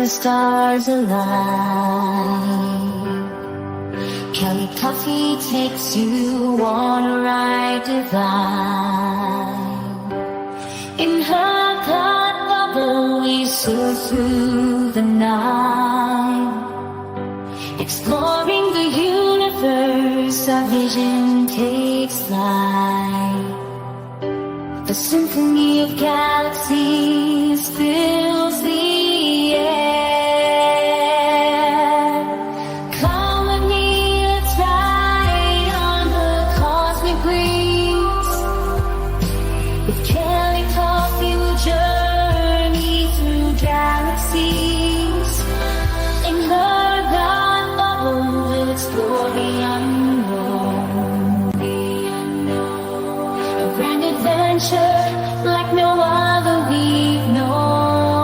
the stars align. Kelly Coffee takes you on a ride divine. In her God bubble we soar through the night, exploring the universe, our vision takes flight. The symphony of galaxies fills the air. Come with me, let's ride on the cosmic breeze. With Kelly Coffee we'll journey through galaxies. In her God bubble we'll explore the unknown. A grand adventure like no other we've known.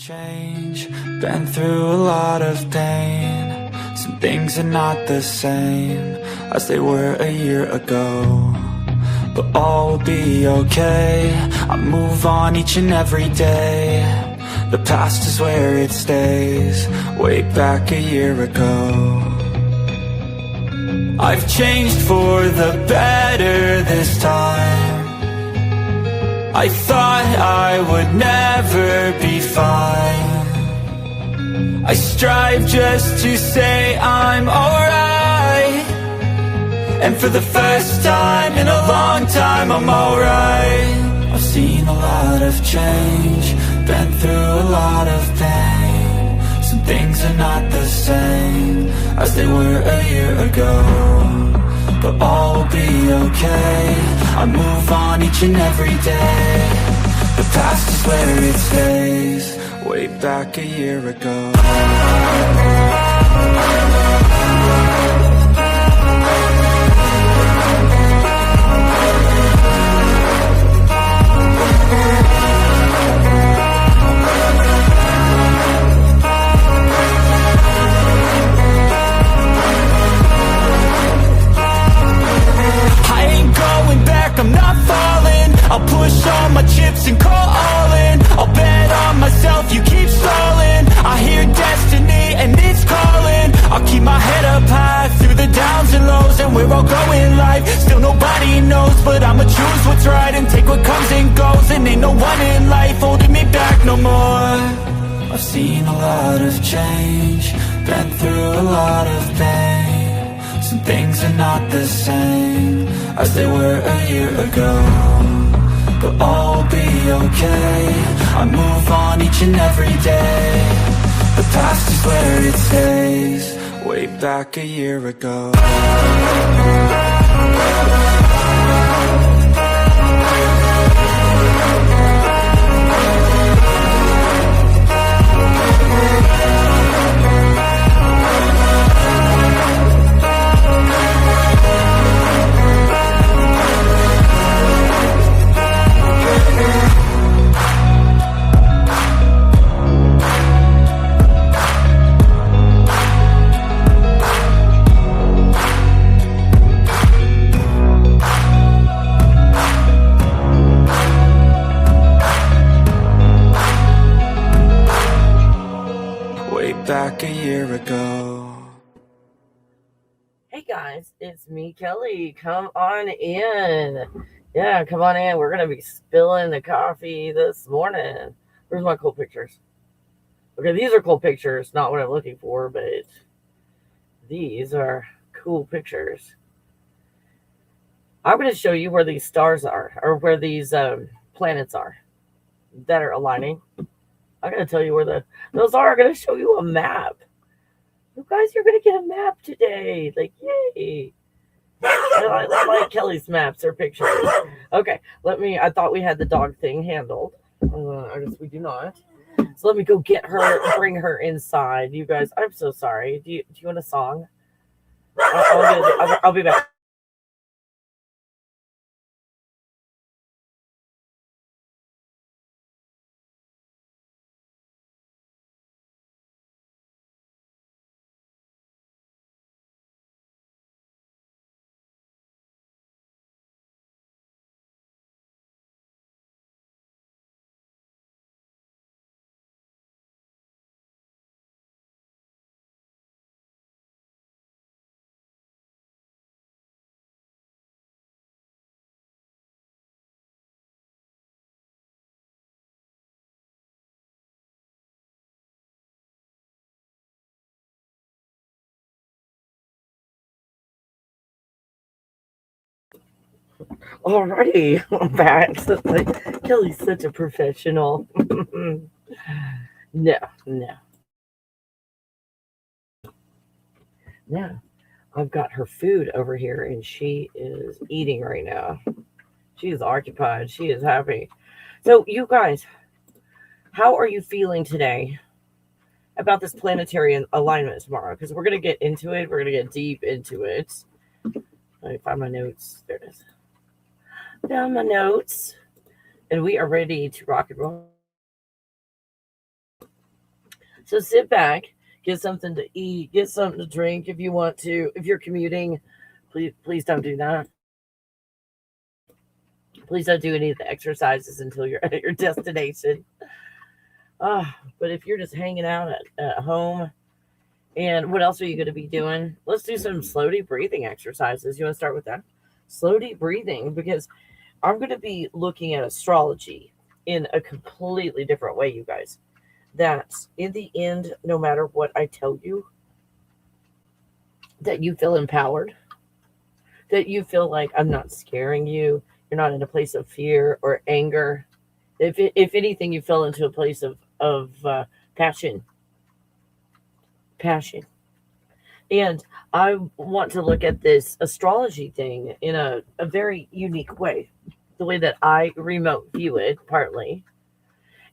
change, been through a lot of pain. Some things are not the same as they were a year ago, but all will be okay. I move on each and every day. The past is where it stays, way back a year ago. I've changed for the better this time. I thought I would never be fine. I strive just to say I'm alright, and for the first time in a long time I'm alright. I've seen a lot of change, been through a lot of pain. Some things are not the same as they were a year ago, but all will be okay. I move on each and every day. The past is where it stays, way back a year ago. I'm not falling, I'll push all my chips and call all in. I'll bet on myself, you keep stalling. I hear destiny and it's calling. I'll keep my head up high through the downs and lows, and we're all going live. Still nobody knows, but I'ma choose what's right and take what comes and goes. And ain't no one in life holding me back no more. I've seen a lot of change, been through a lot of pain. Some things are not the same as they were a year ago, but all will be okay. I move on each and every day. The past is where it stays, way back a year ago. Back a year ago. Hey guys, it's me, Kelly. Come on in. Yeah, come on in. We're going to be spilling the coffee this morning. Where's my cool pictures? Okay, these are cool pictures. Not what I'm looking for, but these are cool pictures. I'm going to show you where these stars are, or where these planets are that are aligning. I'm going to tell you where those are. I'm going to show you a map. You guys, you're going to get a map today. Like, yay. I like Kelly's maps or pictures. Okay, I thought we had the dog thing handled. I guess we do not. So let me go get her, bring her inside. You guys, I'm so sorry. Do you want a song? I'll be back. Alrighty, I'm back. Kelly's such a professional. No. I've got her food over here, and she is eating right now. She is occupied. She is happy. So, you guys, how are you feeling today about this planetary alignment tomorrow? Because we're going to get into it. We're going to get deep into it. Let me find my notes. There it is. Down my notes. And we are ready to rock and roll. So sit back, get something to eat, get something to drink if you want to. If you're commuting, please don't do that. Please don't do any of the exercises until you're at your destination. But if you're just hanging out at home, and what else are you going to be doing? Let's do some slow deep breathing exercises. You want to start with that? Slow deep breathing, because I'm going to be looking at astrology in a completely different way, you guys. That in the end, no matter what I tell you, that you feel empowered, that you feel like I'm not scaring you. You're not in a place of fear or anger. If anything, you fell into a place of passion. And I want to look at this astrology thing in a very unique way, the way that I remote view it, partly.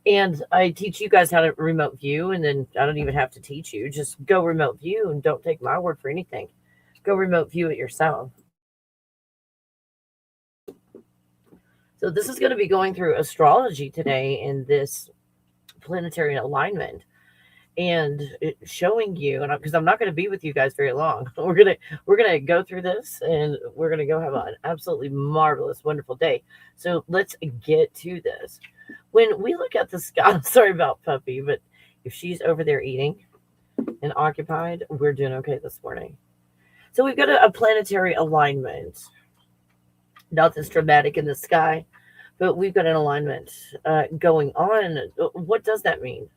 And I teach you guys how to remote view, and then I don't even have to teach you. Just go remote view and don't take my word for anything. Go remote view it yourself. So this is going to be going through astrology today in this planetary alignment, and showing you, and because I'm not going to be with you guys very long, we're gonna go through this, and we're gonna go have an absolutely marvelous, wonderful day. So let's get to this. When we look at the sky, sorry about Puppy, but if she's over there eating and occupied, we're doing okay this morning. So we've got a planetary alignment. Nothing's dramatic in the sky, but we've got an alignment going on. What does that mean?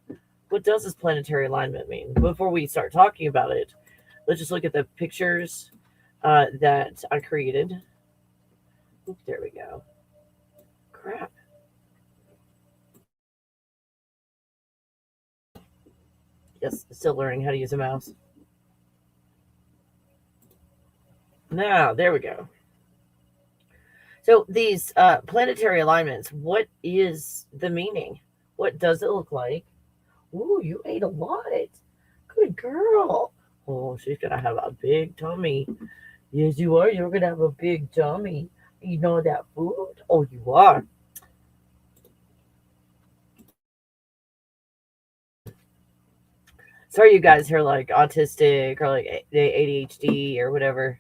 What does this planetary alignment mean? Before we start talking about it, let's just look at the pictures that I created. Oop, there we go. Crap. Yes, still learning how to use a mouse. Now, there we go. So these planetary alignments, what is the meaning? What does it look like? Ooh, you ate a lot. Good girl. Oh, she's going to have a big tummy. Yes, you are. You're going to have a big tummy. You know that food? Oh, you are. Sorry, you guys are like autistic or like ADHD or whatever.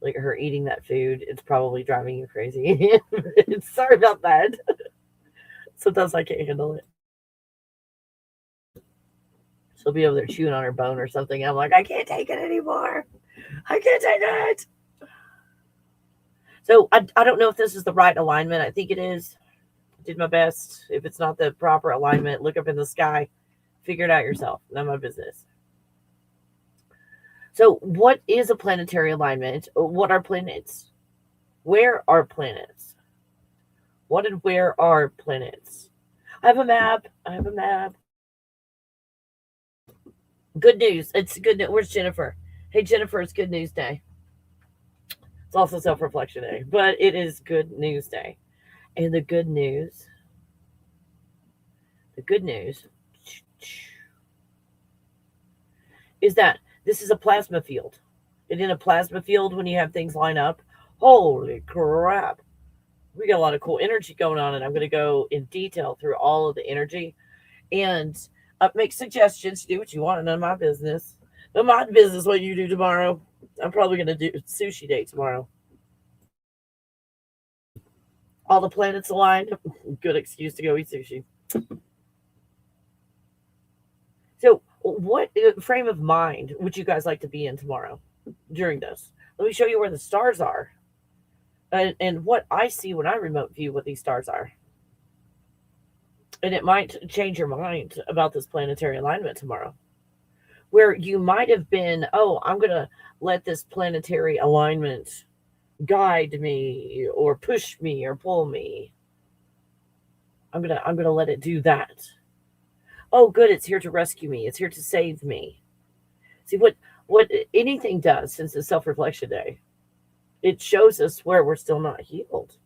Like her eating that food, it's probably driving you crazy. Sorry about that. Sometimes I can't handle it. She'll be over there chewing on her bone or something. I'm like, I can't take it anymore. I can't take it. So I don't know if this is the right alignment. I think it is. I did my best. If it's not the proper alignment, look up in the sky. Figure it out yourself. Not my business. So what is a planetary alignment? What are planets? Where are planets? What and where are planets? I have a map. Good news. It's good news. Where's Jennifer? Hey, Jennifer, it's good news day. It's also self-reflection day, but it is good news day. And the good news is that this is a plasma field. And in a plasma field, when you have things line up, holy crap, we got a lot of cool energy going on. And I'm going to go in detail through all of the energy and make suggestions. Do what you want. None of my business. None of my business what you do tomorrow. I'm probably going to do sushi day tomorrow. All the planets aligned. Good excuse to go eat sushi. So what frame of mind would you guys like to be in tomorrow during this? Let me show you where the stars are and what I see when I remote view what these stars are. And it might change your mind about this planetary alignment tomorrow, where you might have been, oh, I'm going to let this planetary alignment guide me or push me or pull me. I'm going to let it do that. Oh, good, it's here to rescue me. It's here to save me. See, what anything does since it's self-reflection day, it shows us where we're still not healed.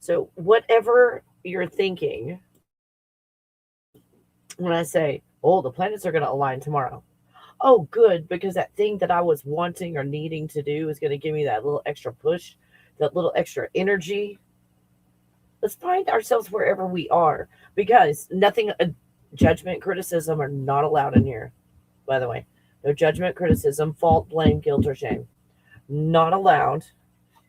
So whatever you're thinking, when I say, oh, the planets are going to align tomorrow. Oh, good, because that thing that I was wanting or needing to do is going to give me that little extra push, that little extra energy. Let's find ourselves wherever we are, because nothing Judgment, criticism are not allowed in here, by the way. No judgment, criticism, fault, blame, guilt, or shame. Not allowed.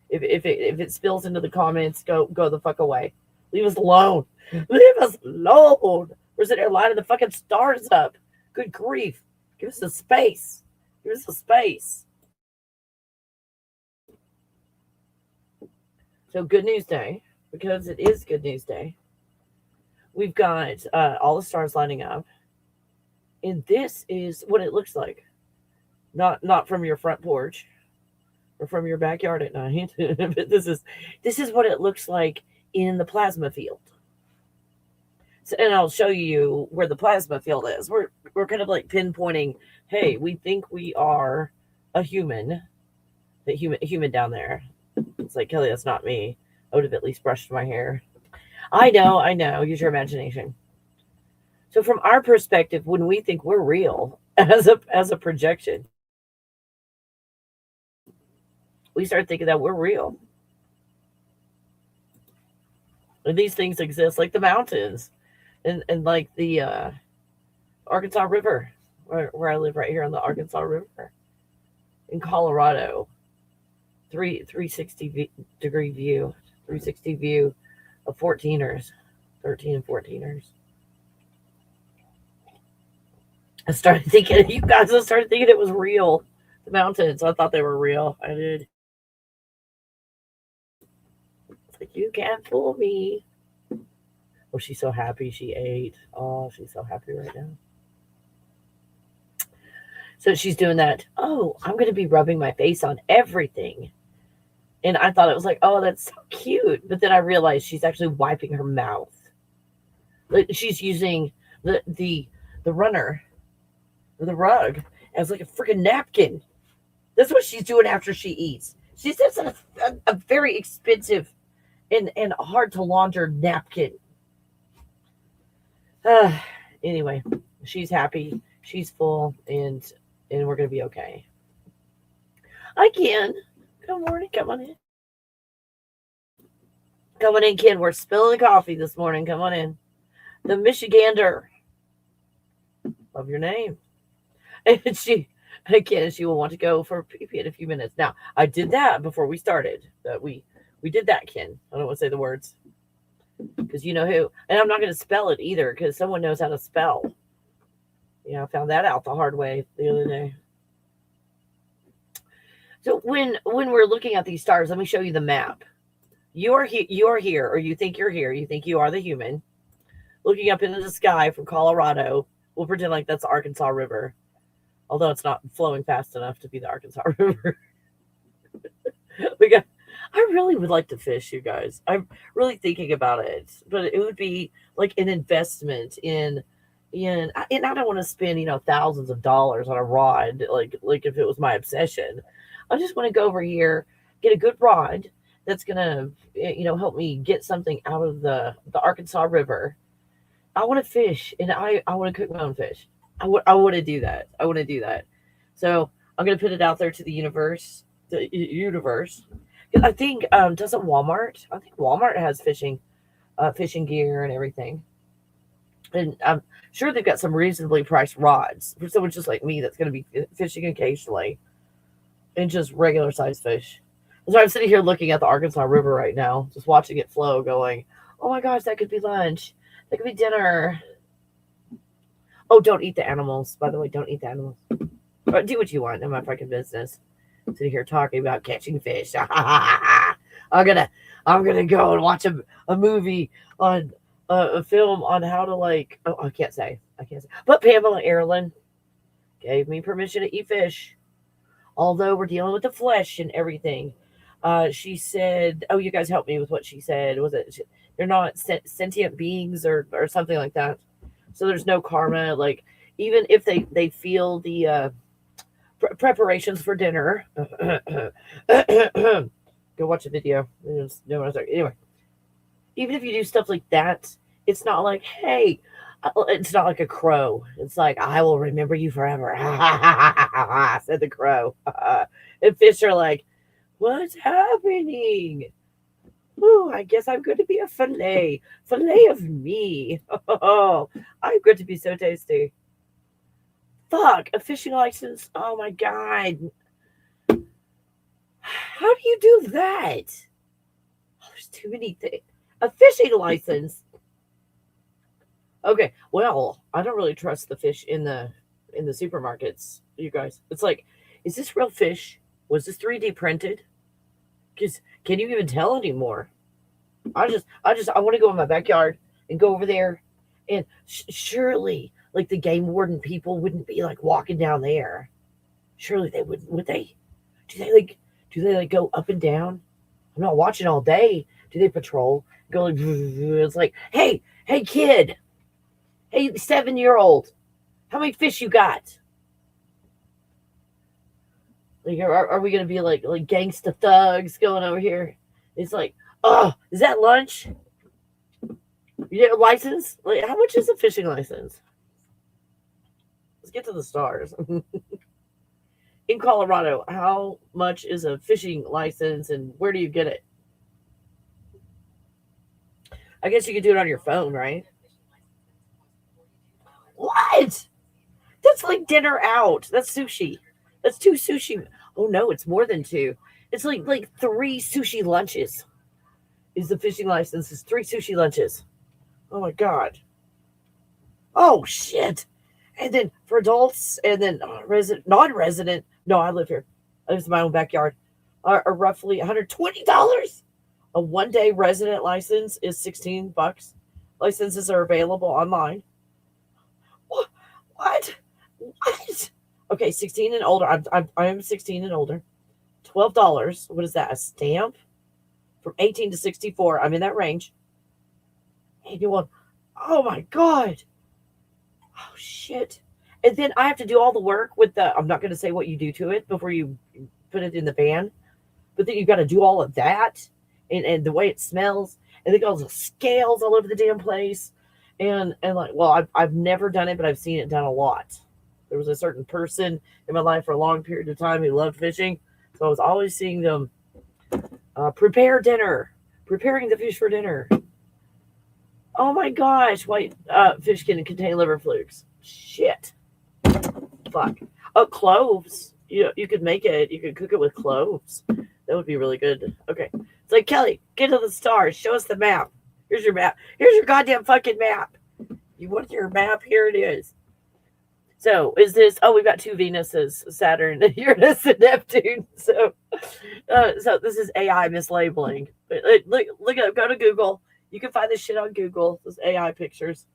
If it spills into the comments, go the fuck away. Leave us alone. Leave us alone. We're sitting there lining the fucking stars up. Good grief. Give us a space. Give us a space. So good news day, because it is good news day. We've got all the stars lining up. And this is what it looks like. Not from your front porch or from your backyard at night. But this is what it looks like in the plasma field. So, and I'll show you where the plasma field is. We're kind of like pinpointing, hey, we think we are a human. The human down there. It's like, Kelly, that's not me. I would have at least brushed my hair. I know. Use your imagination. So from our perspective, when we think we're real as a projection, we start thinking that we're real. And these things exist, like the mountains and like the Arkansas River, where I live right here on the Arkansas River in Colorado. 360 degree view, 360 view of 14ers, 13 and 14ers. I started thinking it was real. The mountains, I thought they were real. I did. It's like, you can't fool me. Oh, she's so happy she ate. Oh, she's so happy right now. So she's doing that. Oh, I'm going to be rubbing my face on everything. And I thought it was like, oh, that's so cute. But then I realized she's actually wiping her mouth. She's using the runner, or the rug, as like a freaking napkin. That's what she's doing after she eats. She sits on a very expensive and hard to launder napkin. Anyway, she's happy. She's full, and we're going to be okay. Hi, Ken. Good morning. Come on in. Come on in, Ken. We're spilling the coffee this morning. Come on in. The Michigander. Love your name. And she will want to go for pee in a few minutes. Now, I did that before we started. We did that, Ken. I don't want to say the words. Because you know who. And I'm not going to spell it either, because someone knows how to spell. Yeah, I found that out the hard way the other day. So when we're looking at these stars, let me show you the map. You are here, or you think you're here. You think you are the human. Looking up into the sky from Colorado. We'll pretend like that's the Arkansas River. Although it's not flowing fast enough to be the Arkansas River. I really would like to fish, you guys. I'm really thinking about it. But it would be like an investment and I don't want to spend, thousands of dollars on a rod, like if it was my obsession. I just want to go over here, get a good rod that's gonna, help me get something out of the Arkansas River. I want to fish, and I want to cook my own fish. I want to do that. I want to do that. So I'm gonna put it out there to the universe. The universe. I think doesn't Walmart? I think Walmart has fishing gear and everything. And I'm sure they've got some reasonably priced rods for someone just like me that's going to be fishing occasionally and just regular size fish. So I'm sitting here looking at the Arkansas River right now, just watching it flow, going, oh my gosh, that could be lunch. That could be dinner. Oh, don't eat the animals. By the way, don't eat the animals. But do what you want. I'm my fucking business. I'm sitting here talking about catching fish. I'm gonna go and watch a movie on a film on how to I can't say. But Pamela Erlin gave me permission to eat fish. Although we're dealing with the flesh and everything. She said, oh, you guys help me with what she said. Was it they're not sentient beings or something like that? So there's no karma. Like, even if they feel the preparations for dinner. Go watch a video. Anyway, even if you do stuff like that, it's not like, hey, it's not like a crow. It's like, I will remember you forever. Said the crow. And fish are like, what's happening? Ooh, I guess I'm going to be a filet of me. Oh, I'm going to be so tasty. Fuck, a fishing license. Oh my god. How do you do that? Oh, there's too many things. A fishing license. Okay, well, I don't really trust the fish in the supermarkets, you guys. It's like, is this real fish? Was this 3D printed? Because can you even tell anymore? I want to go in my backyard and go over there, and surely, like the game warden people wouldn't be like walking down there. Surely they wouldn't, would they? Do they like go up and down? I'm not watching all day. Do they patrol? Go like, it's like, hey, kid, hey, 7-year-old, how many fish you got? Like, are we gonna be like gangsta thugs going over here? It's like, oh, is that lunch? You get a license? Like, how much is a fishing license? Let's get to the stars. In Colorado, how much is a fishing license, and where do you get it? I guess you could do it on your phone, right? What? That's like dinner out. That's sushi. That's 2 sushi. Oh no, it's more than 2. It's like 3 sushi lunches. Is the fishing license? Is 3 sushi lunches? Oh my god. Oh shit. And then for adults, and then non-resident. No, I live here. I live in my own backyard. Are roughly $120. A 1-day resident license is $16. Licenses are available online. What? What? Okay, 16 and older. I am 16 and older. $12. What is that? A stamp? From 18 to 64. I'm in that range. Annual. Oh my god. Oh shit. And then I have to do all the work with the, I'm not going to say what you do to it before you put it in the van, but then you've got to do all of that, and the way it smells, and they got all the scales all over the damn place. And like, well, I've never done it, but I've seen it done a lot. There was a certain person in my life for a long period of time who loved fishing. So I was always seeing them preparing the fish for dinner. Oh my gosh, white fish can contain liver flukes. Shit. Fuck. Oh, cloves. You could make it. You could cook it with cloves. That would be really good. Okay. It's like, Kelly, get to the stars. Show us the map. Here's your map. Here's your goddamn fucking map. You want your map? Here it is. So is this? Oh, we've got 2 Venuses, Saturn, Uranus, and Neptune. So this is AI mislabeling. Look up. Go to Google. You can find this shit on Google. Those AI pictures.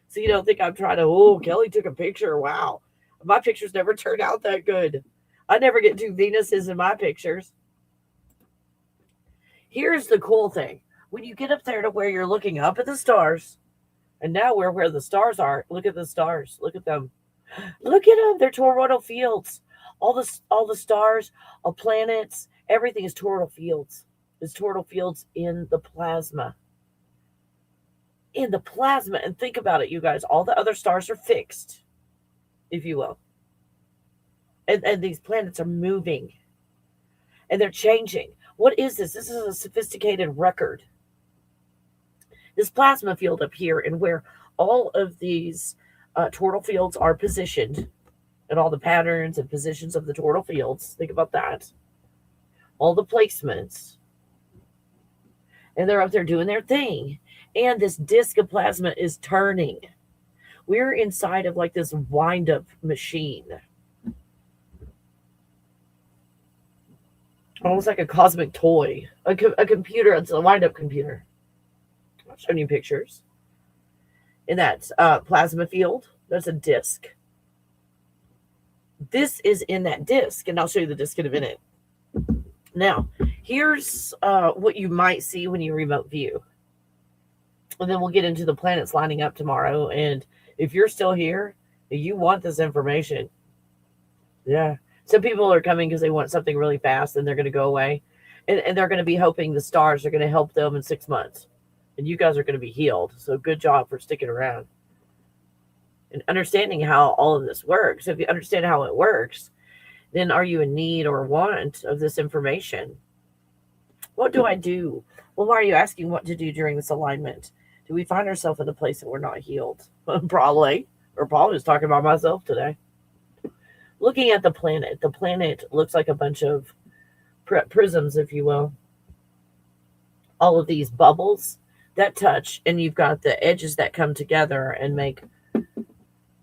So you don't think I'm trying to. Oh, Kelly took a picture. Wow, my pictures never turn out that good. I never get 2 Venuses in my pictures. Here's the cool thing: when you get up there to where you're looking up at the stars, and now we're where the stars are. Look at the stars. Look at them. Look at them. They're toroidal fields. All the stars, all planets, everything is toroidal fields. There's toroidal fields in the plasma. In the plasma. And think about it, you guys. All the other stars are fixed, if you will. And these planets are moving. And they're changing. What is this? This is a sophisticated record. This plasma field up here, and where all of these toroidal fields are positioned, and all the patterns and positions of the toroidal fields. Think about that. All the placements. And they're up there doing their thing. And this disk of plasma is turning. We're inside of like this wind-up machine. Almost like a cosmic toy. A computer. It's a wind-up computer. I'll show you pictures. In that plasma field, there's a disk. This is in that disk, and I'll show you the disk in a minute. Now, here's what you might see when you remote view. And then we'll get into the planets lining up tomorrow. And if you're still here, you want this information. Yeah. Some people are coming because they want something really fast, and they're going to go away. And they're going to be hoping the stars are going to help them in 6 months. And you guys are going to be healed. So good job for sticking around and understanding how all of this works. If you understand how it works, then are you in need or want of this information? What do I do? Well, why are you asking what to do during this alignment? Do we find ourselves in a place that we're not healed? Probably. Or probably just talking about myself today. Looking at the planet looks like a bunch of prisms, if you will. All of these bubbles that touch, and you've got the edges that come together and make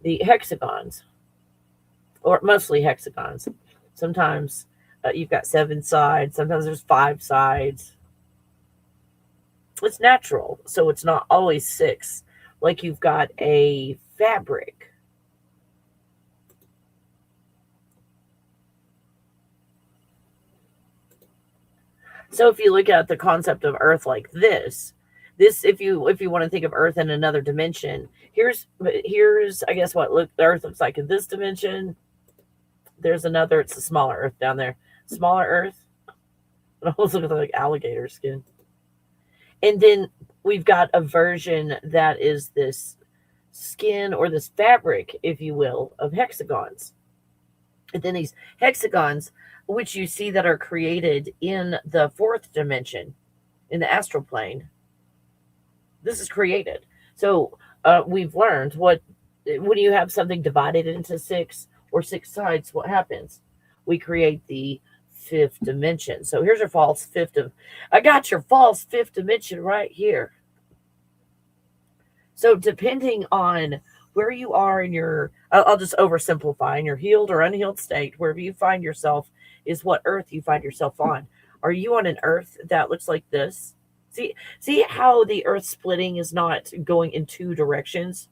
the hexagons, or mostly hexagons. Sometimes you've got 7 sides, sometimes there's 5 sides. It's natural, so it's not always 6, like you've got a fabric. So if you look at the concept of Earth like this, if you want to think of Earth in another dimension, here's I guess what the Earth looks like in this dimension. There's another, it's a smaller Earth down there. Smaller Earth. It almost looks like alligator skin. And then we've got a version that is this skin or this fabric, if you will, of hexagons. And then these hexagons, which you see that are created in the 4th dimension, in the astral plane. This is created. So we've learned when you have something divided into 6 or 6 sides, what happens? We create the 5th dimension. So here's your false 5th. I got your false 5th dimension right here. So depending on where you are in your, I'll just oversimplify, in your healed or unhealed state, wherever you find yourself is what Earth you find yourself on. Are you on an Earth that looks like this? See how the Earth splitting is not going in 2 directions?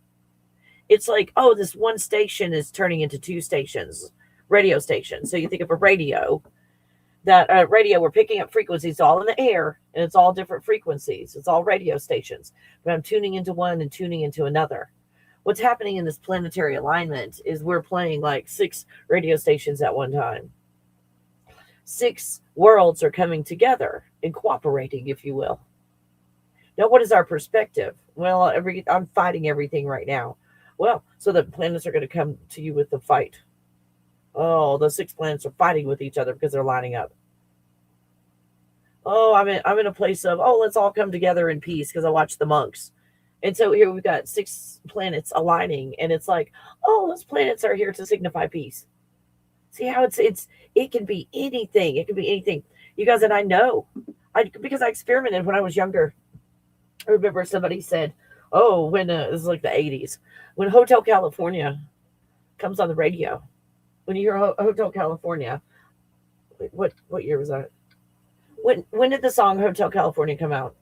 It's like, oh, this one station is turning into 2 stations, radio stations. So you think of a radio, that radio, we're picking up frequencies all in the air, and it's all different frequencies. It's all radio stations. But I'm tuning into one and tuning into another. What's happening in this planetary alignment is we're playing like 6 radio stations at one time. 6 worlds are coming together and cooperating, if you will. Now, what is our perspective? Well, I'm fighting everything right now. Well, so the planets are going to come to you with the fight. Oh, the 6 planets are fighting with each other because they're lining up. Oh, I'm in a place of, oh, let's all come together in peace because I watched the monks. And so here we've got 6 planets aligning, and it's like, oh, those planets are here to signify peace. See how it can be anything. It can be anything. You guys, and I know, because I experimented when I was younger. I remember somebody said, oh, when this is like the 80s, when Hotel California comes on the radio, when you hear Hotel California, wait, what year was that? When did the song Hotel California come out?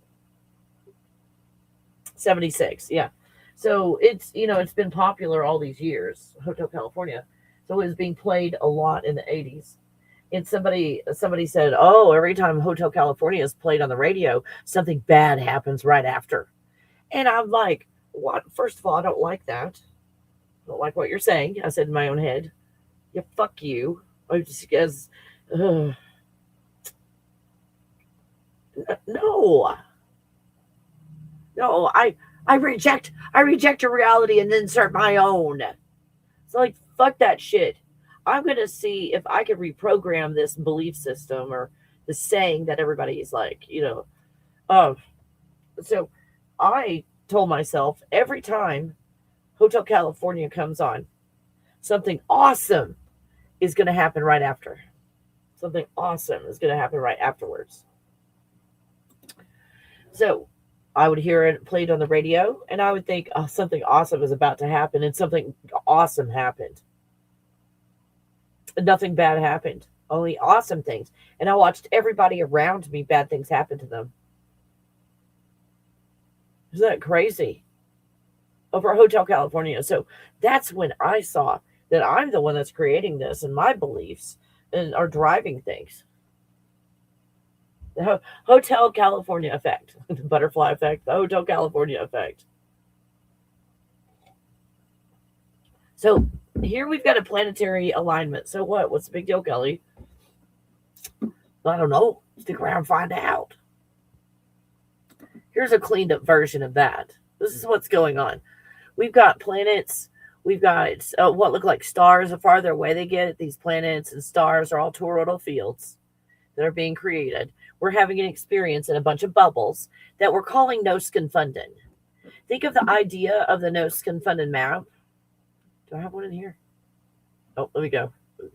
76, yeah. So it's been popular all these years, Hotel California. So it was being played a lot in the 80s. And somebody said, oh, every time Hotel California is played on the radio, something bad happens right after. And I'm like, what? First of all, I don't like that. I don't like what you're saying. I said in my own head, yeah, fuck you. I just guess, no. I reject your reality and then start my own. It's like, fuck that shit. I'm going to see if I can reprogram this belief system or the saying that everybody is like, so I told myself every time Hotel California comes on, something awesome is going to happen right after. Something awesome is going to happen right afterwards. So I would hear it played on the radio, and I would think, oh, something awesome is about to happen, and something awesome happened. Nothing bad happened, only awesome things. And I watched everybody around me, bad things happen to them. Isn't that crazy? Over Hotel California. So that's when I saw that I'm the one that's creating this, and my beliefs and are driving things. The Hotel California effect, the butterfly effect, the Hotel California effect. So here we've got a planetary alignment. So what? What's the big deal, Kelly? I don't know. Stick around and find out. Here's a cleaned up version of that. This is what's going on. We've got planets. We've got what look like stars. The farther away they get, these planets and stars are all toroidal fields. that are being created. We're having an experience in a bunch of bubbles that we're calling nos confunden. Think of the idea of the nos confunden map. Do I have one in here? Oh, let me go.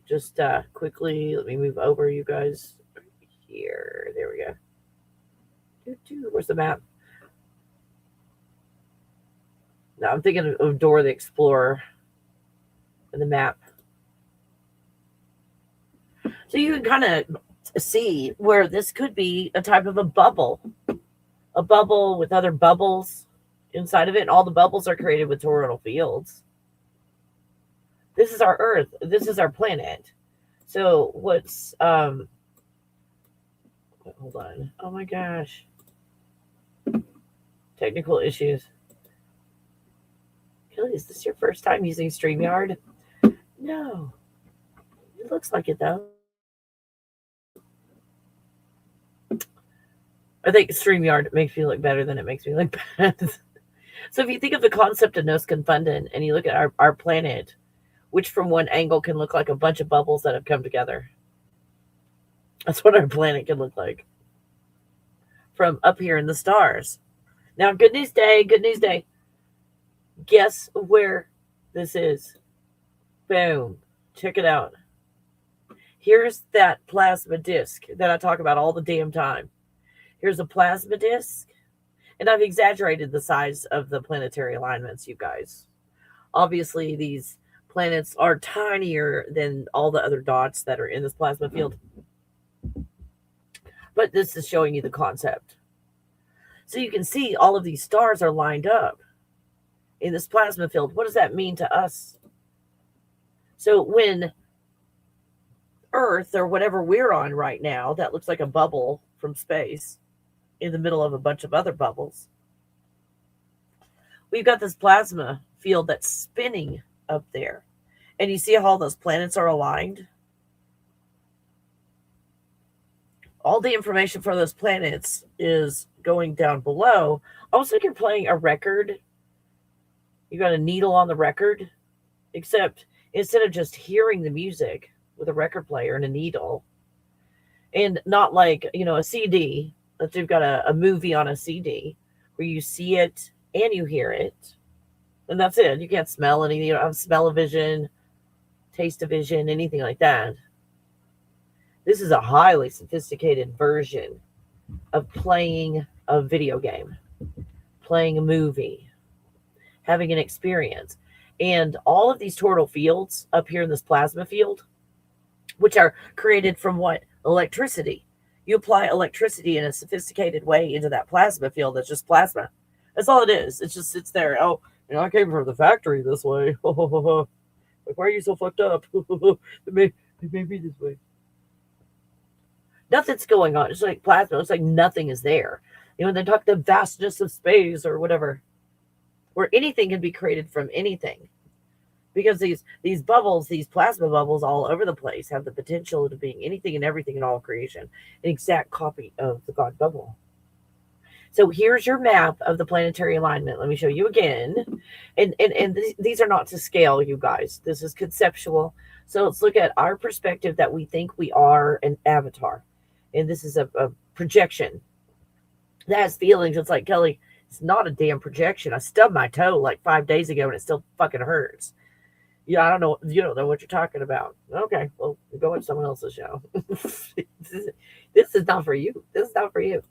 Just quickly, let me move over, you guys. Here. There we go. Where's the map? No, I'm thinking of Dora the Explorer and the map. So you can kind of see where this could be a type of a bubble with other bubbles inside of it. And all the bubbles are created with toroidal fields. This is our Earth. This is our planet. So what's, hold on. Oh my gosh. Technical issues. Kelly, is this your first time using StreamYard? No. It looks like it though. I think StreamYard makes me look better than it makes me look bad. So if you think of the concept of nos confunden and you look at our planet, which from one angle can look like a bunch of bubbles that have come together. That's what our planet can look like from up here in the stars. Now, good news day. Guess where this is? Boom. Check it out. Here's that plasma disk that I talk about all the damn time. Here's a plasma disk, and I've exaggerated the size of the planetary alignments, you guys. Obviously, these planets are tinier than all the other dots that are in this plasma field. But this is showing you the concept. So you can see all of these stars are lined up in this plasma field. What does that mean to us? So when Earth, or whatever we're on right now, that looks like a bubble from space in the middle of a bunch of other bubbles, we've got this plasma field that's spinning up there. And you see how all those planets are aligned? All the information for those planets is going down below. Almost like you're playing a record. You got a needle on the record, except instead of just hearing the music with a record player and a needle, and not like, a CD, that you've got a movie on a CD where you see it and you hear it, and that's it. You can't smell anything. You don't have smell-o-vision, taste-o-vision, anything like that. This is a highly sophisticated version of playing a video game, playing a movie, having an experience. And all of these toroidal fields up here in this plasma field, which are created from what? Electricity. You apply electricity in a sophisticated way into that plasma field. That's just plasma. That's all it is. It just sits there. Oh, I came from the factory this way. Like, why are you so fucked up? It may be this way. Nothing's going on. It's like plasma. It's like nothing is there. They talk the vastness of space or whatever, where anything can be created from anything. Because these bubbles, these plasma bubbles all over the place, have the potential to being anything and everything in all creation. An exact copy of the God bubble. So here's your map of the planetary alignment. Let me show you again. And these are not to scale, you guys. This is conceptual. So let's look at our perspective that we think we are an avatar. And this is a projection that has feelings. It's like, Kelly, it's not a damn projection. I stubbed my toe like 5 days ago and it still fucking hurts. Yeah, I don't know. You don't know what you're talking about. Okay, well, go watch someone else's show. This is not for you. This is not for you.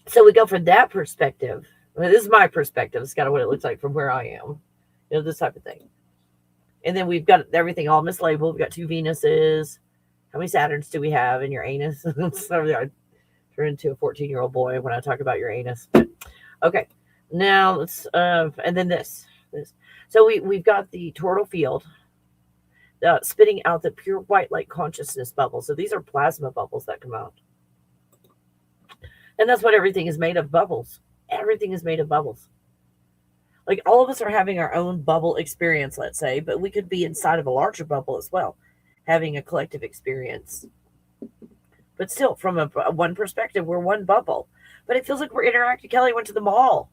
So we go from that perspective. This is my perspective. It's kind of what it looks like from where I am. This type of thing. And then we've got everything all mislabeled. We've got 2 Venuses. How many Saturns do we have in Uranus? I turn into a 14-year-old boy when I talk about Uranus. But, okay. Now let's, and then this. So we've got the toroidal field spitting out the pure white light consciousness bubbles. So these are plasma bubbles that come out. And that's what everything is made of, bubbles. Everything is made of bubbles. Like all of us are having our own bubble experience, let's say, but we could be inside of a larger bubble as well, having a collective experience. But still, from a one perspective, we're one bubble. But it feels like we're interacting. Kelly went to the mall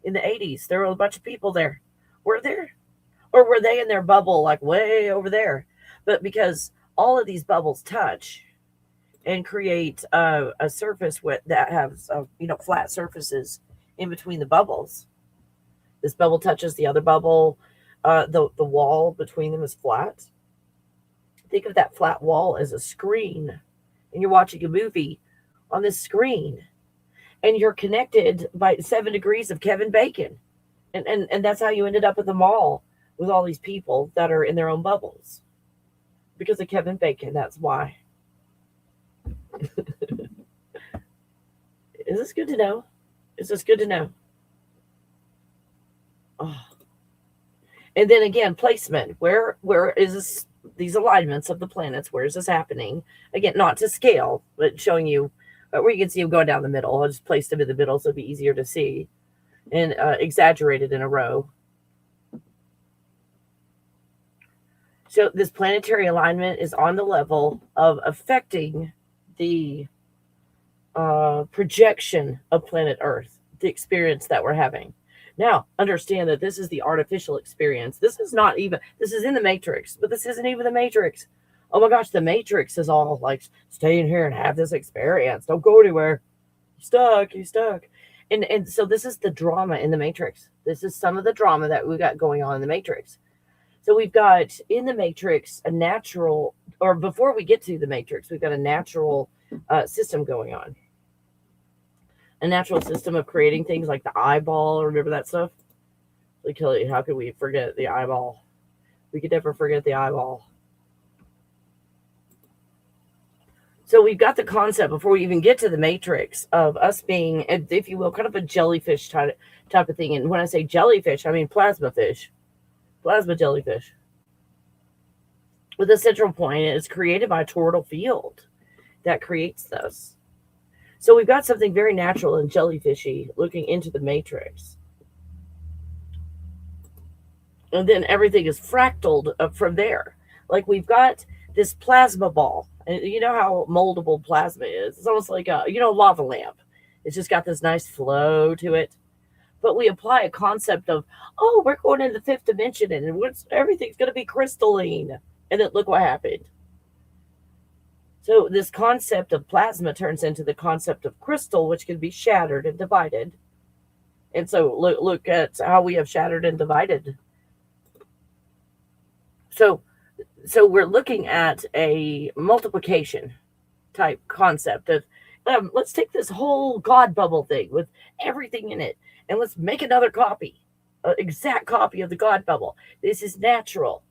in the 80s. There were a bunch of people there. Were there? Or were they in their bubble like way over there? But because all of these bubbles touch, and create a surface that has flat surfaces in between the bubbles. This bubble touches the other bubble. The wall between them is flat. Think of that flat wall as a screen, and you're watching a movie on this screen, and you're connected by 7 degrees of Kevin Bacon, and that's how you ended up at the mall with all these people that are in their own bubbles because of Kevin Bacon. That's why. Is this good to know? Is this good to know? Oh. And then again, placement. Where is this? These alignments of the planets. Where is this happening? Again, not to scale, but showing you where you can see them going down the middle. I'll just place them in the middle so it'll be easier to see, and exaggerated in a row. So this planetary alignment is on the level of affecting the projection of planet Earth, the experience that we're having. Now, understand that this is the artificial experience. This is in the Matrix, but this isn't even the Matrix. Oh my gosh, the Matrix is all like, stay in here and have this experience. Don't go anywhere. You're stuck. And so this is the drama in the Matrix. This is some of the drama that we got going on in the Matrix. So we've got in the Matrix a natural, or before we get to the Matrix, we've got a natural system going on. A natural system of creating things like the eyeball. Remember that stuff? Like, how could we forget the eyeball? We could never forget the eyeball. So we've got the concept before we even get to the Matrix of us being, if you will, kind of a jellyfish type of thing. And when I say jellyfish, I mean plasma fish. Plasma jellyfish. With a central point, it's created by a toroidal field that creates this. So we've got something very natural and jellyfishy looking into the Matrix. And then everything is fractaled from there. Like we've got this plasma ball. And you know how moldable plasma is. It's almost like a lava lamp. It's just got this nice flow to it. But we apply a concept of, oh, we're going into the fifth dimension and everything's going to be crystalline. And then look what happened. So this concept of plasma turns into the concept of crystal, which can be shattered and divided. And so look at how we have shattered and divided. So we're looking at a multiplication type concept of, let's take this whole God bubble thing with everything in it, and let's make another copy, an exact copy of the God bubble. This is natural.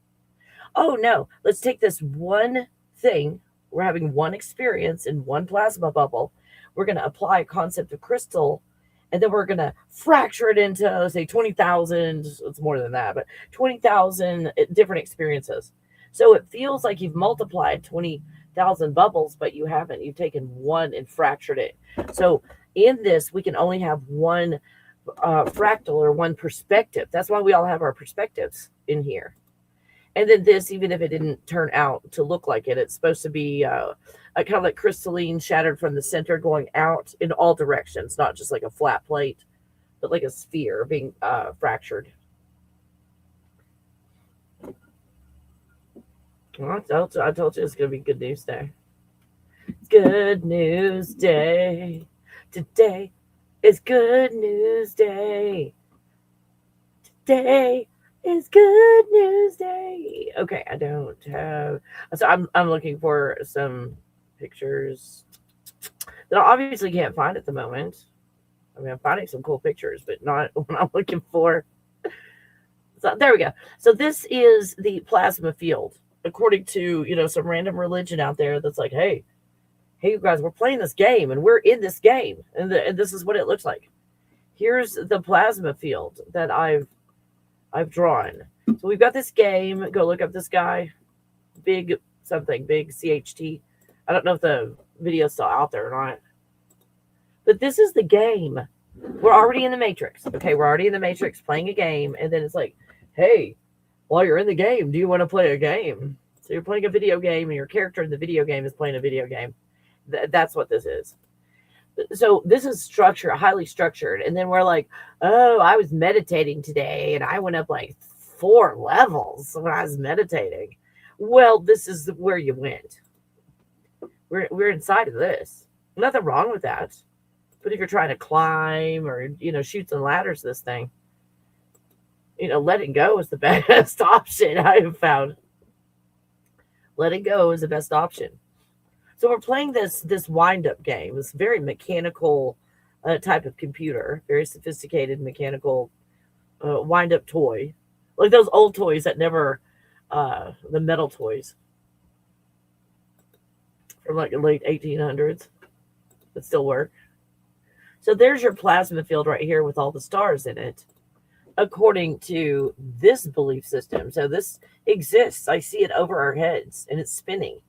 Oh no, let's take this one thing. We're having one experience in one plasma bubble. We're going to apply a concept of crystal, and then we're going to fracture it into, say, 20,000. It's more than that, but 20,000 different experiences. So it feels like you've multiplied 20,000 bubbles, but you haven't. You've taken one and fractured it. So in this, we can only have one fractal or one perspective. That's why we all have our perspectives in here. And then this, even if it didn't turn out to look like it, it's supposed to be a kind of like crystalline, shattered from the center, going out in all directions, not just like a flat plate, but like a sphere being fractured. Well, I told you it's going to be good news day. Good news day. Today is good news day. Today is good news day. Okay, I don't have. So I'm looking for some pictures that I obviously can't find at the moment. I mean, I'm finding some cool pictures, but not what I'm looking for. So there we go. So this is the plasma field, according to some random religion out there that's like, hey, you guys, we're playing this game and we're in this game, and this is what it looks like. Here's the plasma field that I've drawn. So we've got this game. Go look up this guy, big CHT. I don't know if the video's still out there or not, but this is the game. We're already in the Matrix. Okay, we're already in the Matrix playing a game, and then it's like, hey, while you're in the game, do you want to play a game? So you're playing a video game, and your character in the video game is playing a video game. That's what this is. So this is highly structured. And then we're like, oh, I was meditating today, and I went up like 4 levels when I was meditating. Well, this is where you went. We're inside of this. Nothing wrong with that. But if you're trying to climb or, chutes and ladders this thing, letting go is the best option I have found. Letting go is the best option. So we're playing this wind-up game, this very mechanical type of computer, very sophisticated mechanical wind-up toy. Like those old toys that never, the metal toys from like the late 1800s that still work. So there's your plasma field right here with all the stars in it, according to this belief system. So this exists. I see it over our heads and it's spinning.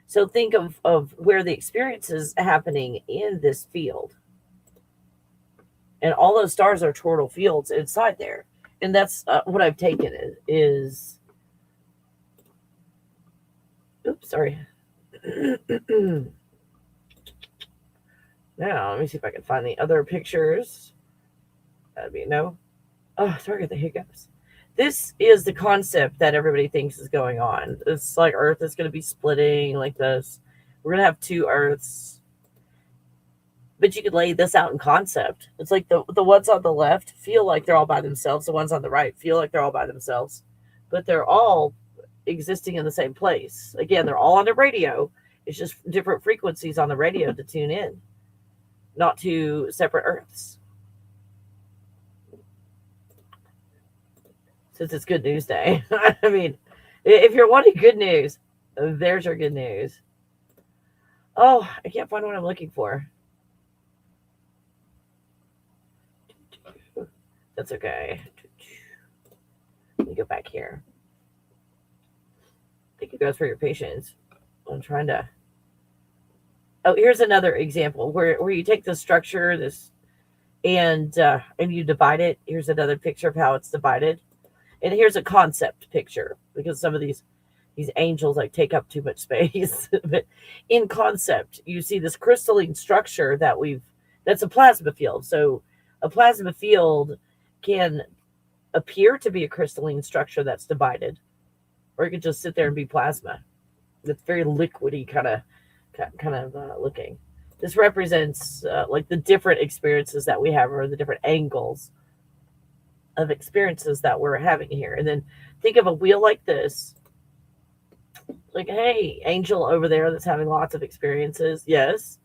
So think of where the experience is happening in this field. And all those stars are toroidal fields inside there. And that's what I've taken it is. Oops, sorry. Now, let me see if I can find the other pictures. That'd be no. Oh, sorry, I got the hiccups. This is the concept that everybody thinks is going on. It's like Earth is going to be splitting like this. We're going to have two Earths. But you could lay this out in concept. It's like the ones on the left feel like they're all by themselves. The ones on the right feel like they're all by themselves. But they're all existing in the same place. Again, they're all on the radio. It's just different frequencies on the radio to tune in. Not two separate Earths. Since it's Good News Day. I mean, if you're wanting good news, there's your good news. Oh, I can't find what I'm looking for. That's okay. Let me go back here. Thank you guys for your patience. I'm trying to... Oh, here's another example where you take the structure, and you divide it. Here's another picture of how it's divided. And here's a concept picture, because some of these angels like take up too much space. But in concept, you see this crystalline structure that's a plasma field. So a plasma field can appear to be a crystalline structure that's divided, or it could just sit there and be plasma. It's very liquidy kind of looking. This represents like the different experiences that we have, or the different angles of experiences that we're having here. And then think of a wheel like this. Like, hey, angel over there that's having lots of experiences. Yes,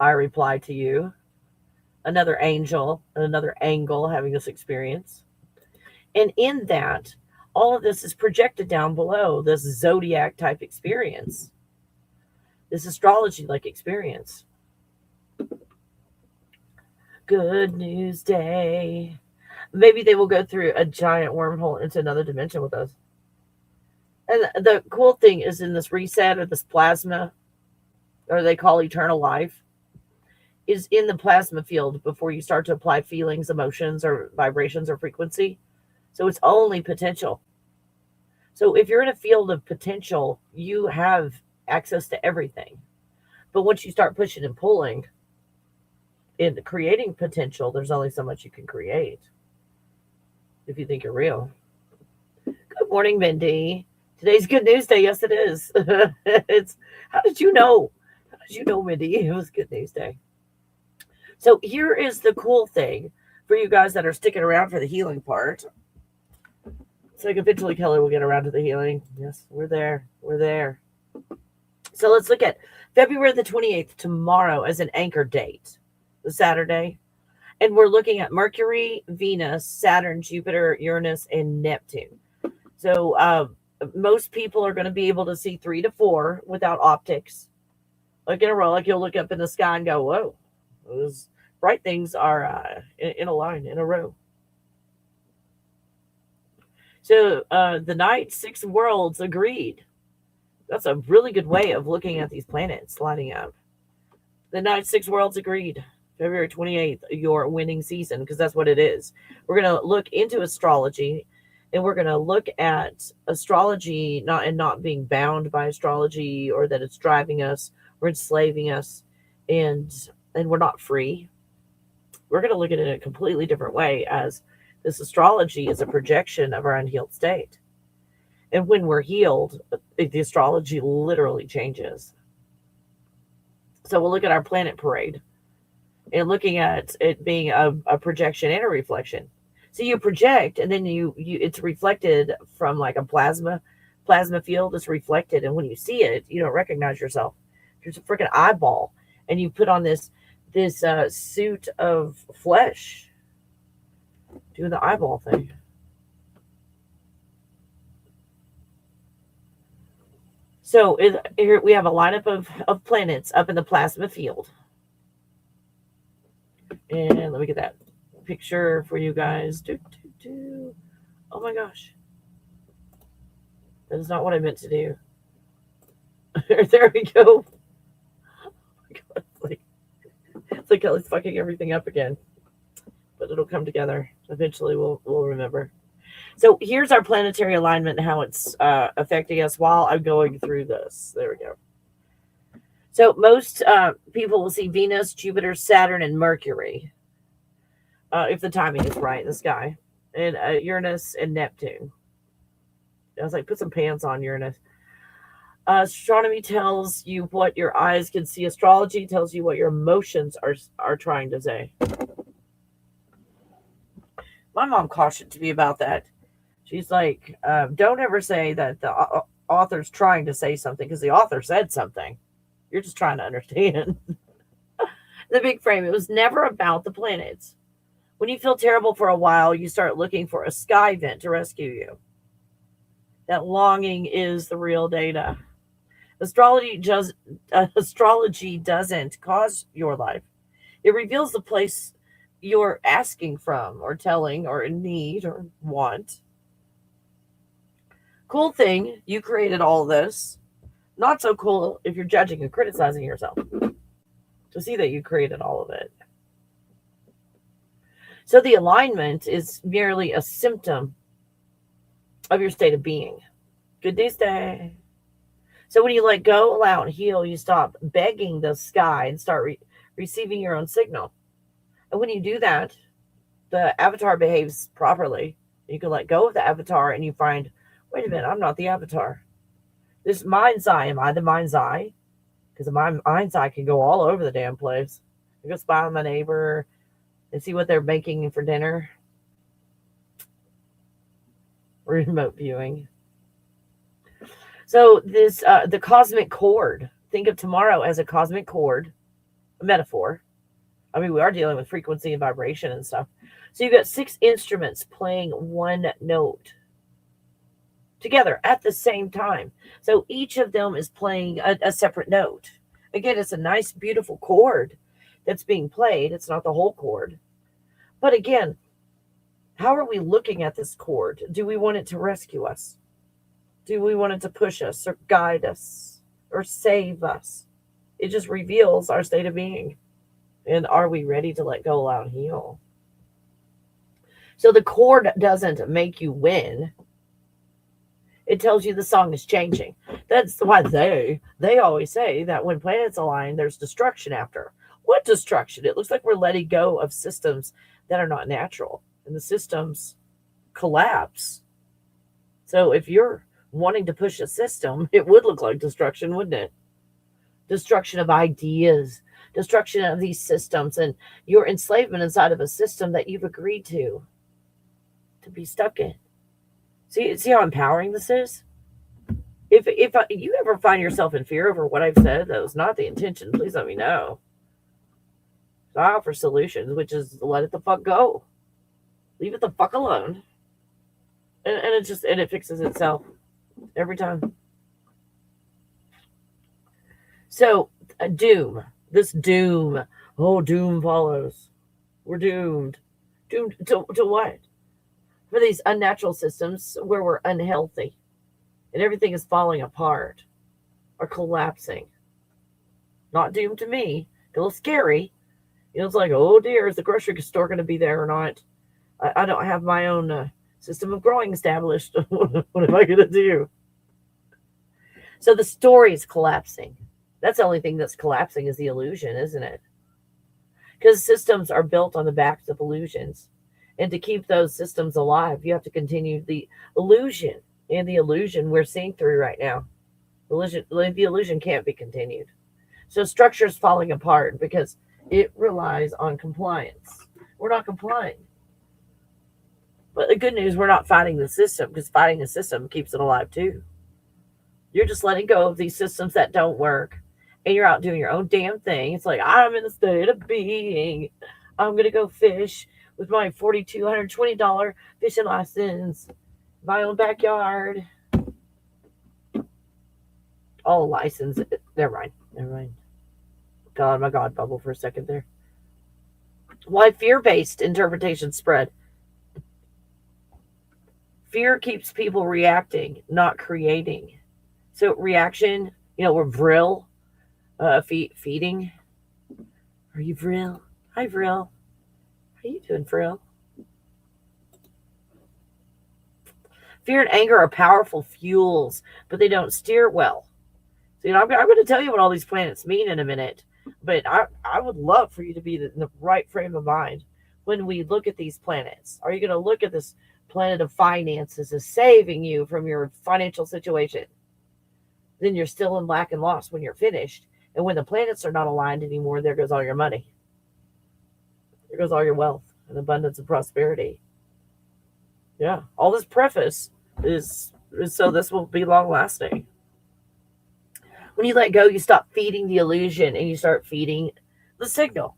I reply to you. Another angel, another angle having this experience. And in that, all of this is projected down below, this zodiac type experience. This astrology like experience. Good News Day. Maybe they will go through a giant wormhole into another dimension with us. And the cool thing is, in this reset or this plasma, or they call eternal life, is in the plasma field before you start to apply feelings, emotions, or vibrations or frequency. So it's only potential. So if you're in a field of potential, you have access to everything. But once you start pushing and pulling in creating potential, there's only so much you can create if you think you're real. Good morning, Mindy. Today's Good News Day. Yes, it is. How did you know? How did you know, Mindy? It was Good News Day. So here is the cool thing for you guys that are sticking around for the healing part. So eventually Kelly will get around to the healing. Yes, we're there. We're there. So let's look at February the 28th, tomorrow, as an anchor date, the Saturday. And we're looking at Mercury, Venus, Saturn, Jupiter, Uranus, and Neptune. So most people are going to be able to see 3 to 4 without optics. Like in a row, like you'll look up in the sky and go, whoa, those bright things are in a line, in a row. So the night 6 worlds agreed. That's a really good way of looking at these planets lining up. The night 6 worlds agreed. February 28th, your winning season, because that's what it is. We're going to look into astrology, and we're going to look at astrology not being bound by astrology, or that it's driving us or enslaving us, and we're not free. We're going to look at it in a completely different way, as this astrology is a projection of our unhealed state. And when we're healed, the astrology literally changes. So we'll look at our planet parade and looking at it being a projection and a reflection. So you project, and then you it's reflected from like a plasma field. It's reflected, and when you see it, you don't recognize yourself. There's a freaking eyeball, and you put on this suit of flesh, doing the eyeball thing. So here we have a lineup of planets up in the plasma field. And let me get that picture for you guys. Oh my gosh. That is not what I meant to do. There we go. Oh my God. It's like Kelly's fucking everything up again. But it'll come together. Eventually we'll remember. So here's our planetary alignment and how it's affecting us while I'm going through this. There we go. So most people will see Venus, Jupiter, Saturn, and Mercury, if the timing is right in the sky, and Uranus and Neptune. I was like, put some pants on, Uranus. Astronomy tells you what your eyes can see. Astrology tells you what your emotions are trying to say. My mom cautioned me about that. She's like, don't ever say that the author's trying to say something because the author said something. You're just trying to understand. The big frame, it was never about the planets. When you feel terrible for a while, you start looking for a sky event to rescue you. That longing is the real data. Astrology doesn't cause your life. It reveals the place you're asking from or telling or in need or want. Cool thing, you created all this. Not so cool if you're judging and criticizing yourself. To see that you created all of it. So the alignment is merely a symptom of your state of being. Good news day. So when you let go, allow, and heal, you stop begging the sky and start receiving your own signal. And when you do that, the avatar behaves properly. You can let go of the avatar and you find, wait a minute, I'm not the avatar. This mind's eye, am I the mind's eye? Because my mind's eye can go all over the damn place. I go spy on my neighbor and see what they're making for dinner. Remote viewing. So this, the cosmic chord. Think of tomorrow as a cosmic chord, a metaphor. I mean, we are dealing with frequency and vibration and stuff. So you've got 6 instruments playing one note together at the same time. So each of them is playing a separate note. Again, it's a nice, beautiful chord that's being played. It's not the whole chord. But again, how are we looking at this chord? Do we want it to rescue us? Do we want it to push us or guide us or save us? It just reveals our state of being. And are we ready to let go, allow, and heal? So the chord doesn't make you win. It tells you the song is changing. That's why they always say that when planets align, there's destruction after. What destruction? It looks like we're letting go of systems that are not natural. And the systems collapse. So if you're wanting to push a system, it would look like destruction, wouldn't it? Destruction of ideas, destruction of these systems, and your enslavement inside of a system that you've agreed to be stuck in. See how empowering this is? If you ever find yourself in fear over what I've said, that was not the intention, please let me know. So I offer solutions, which is let it the fuck go. Leave it the fuck alone. And it fixes itself every time. So doom. This doom. Oh, doom follows. We're doomed. Doomed to what? For these unnatural systems where we're unhealthy and everything is falling apart or collapsing. Not doomed to me. A little scary. You know, it's like, oh dear, is the grocery store going to be there or not? I don't have my own system of growing established. What am I going to do? So the story is collapsing. That's the only thing that's collapsing is the illusion, isn't it? Because systems are built on the backs of illusions. And to keep those systems alive, you have to continue the illusion. And the illusion we're seeing through right now. The illusion can't be continued. So structure's falling apart because it relies on compliance. We're not complying. But the good news, we're not fighting the system, because fighting the system keeps it alive too. You're just letting go of these systems that don't work, and you're out doing your own damn thing. It's like, I'm in the state of being. I'm going to go fish with my $4,220 fishing license, my own backyard. All license. Never mind. God, my God, bubble for a second there. Why fear-based interpretations spread? Fear keeps people reacting, not creating. So reaction, we're vril, feeding. Are you vril? Hi, vril. How you doing, vril? Fear and anger are powerful fuels, but they don't steer well. So, I'm going to tell you what all these planets mean in a minute, but I would love for you to be in the right frame of mind when we look at these planets. Are you going to look at this planet of finances as saving you from your financial situation? Then you're still in lack and loss when you're finished. And when the planets are not aligned anymore, there goes all your money. There goes all your wealth and abundance and prosperity. Yeah, all this preface is so this will be long lasting. When you let go, you stop feeding the illusion and you start feeding the signal.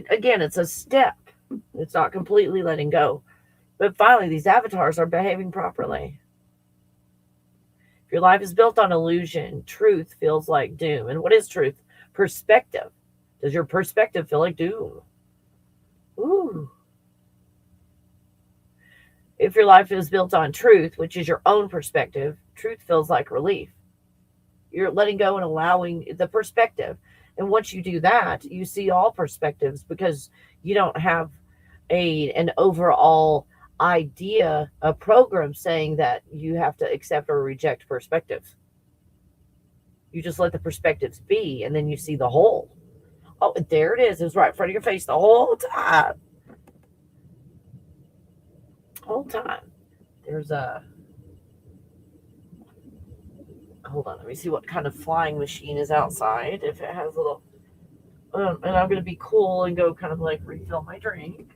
Again, it's a step. It's not completely letting go. But finally, these avatars are behaving properly. If your life is built on illusion, truth feels like doom. And what is truth? Perspective. Does your perspective feel like doom? Ooh. If your life is built on truth, which is your own perspective, truth feels like relief. You're letting go and allowing the perspective. And once you do that, you see all perspectives because you don't have an overall idea, a program saying that you have to accept or reject perspectives. You just let the perspectives be, and then you see the whole. Oh, there it is. It was right in front of your face the whole time. There's a... Hold on, let me see what kind of flying machine is outside. If it has a little... and I'm going to be cool and go kind of like refill my drink.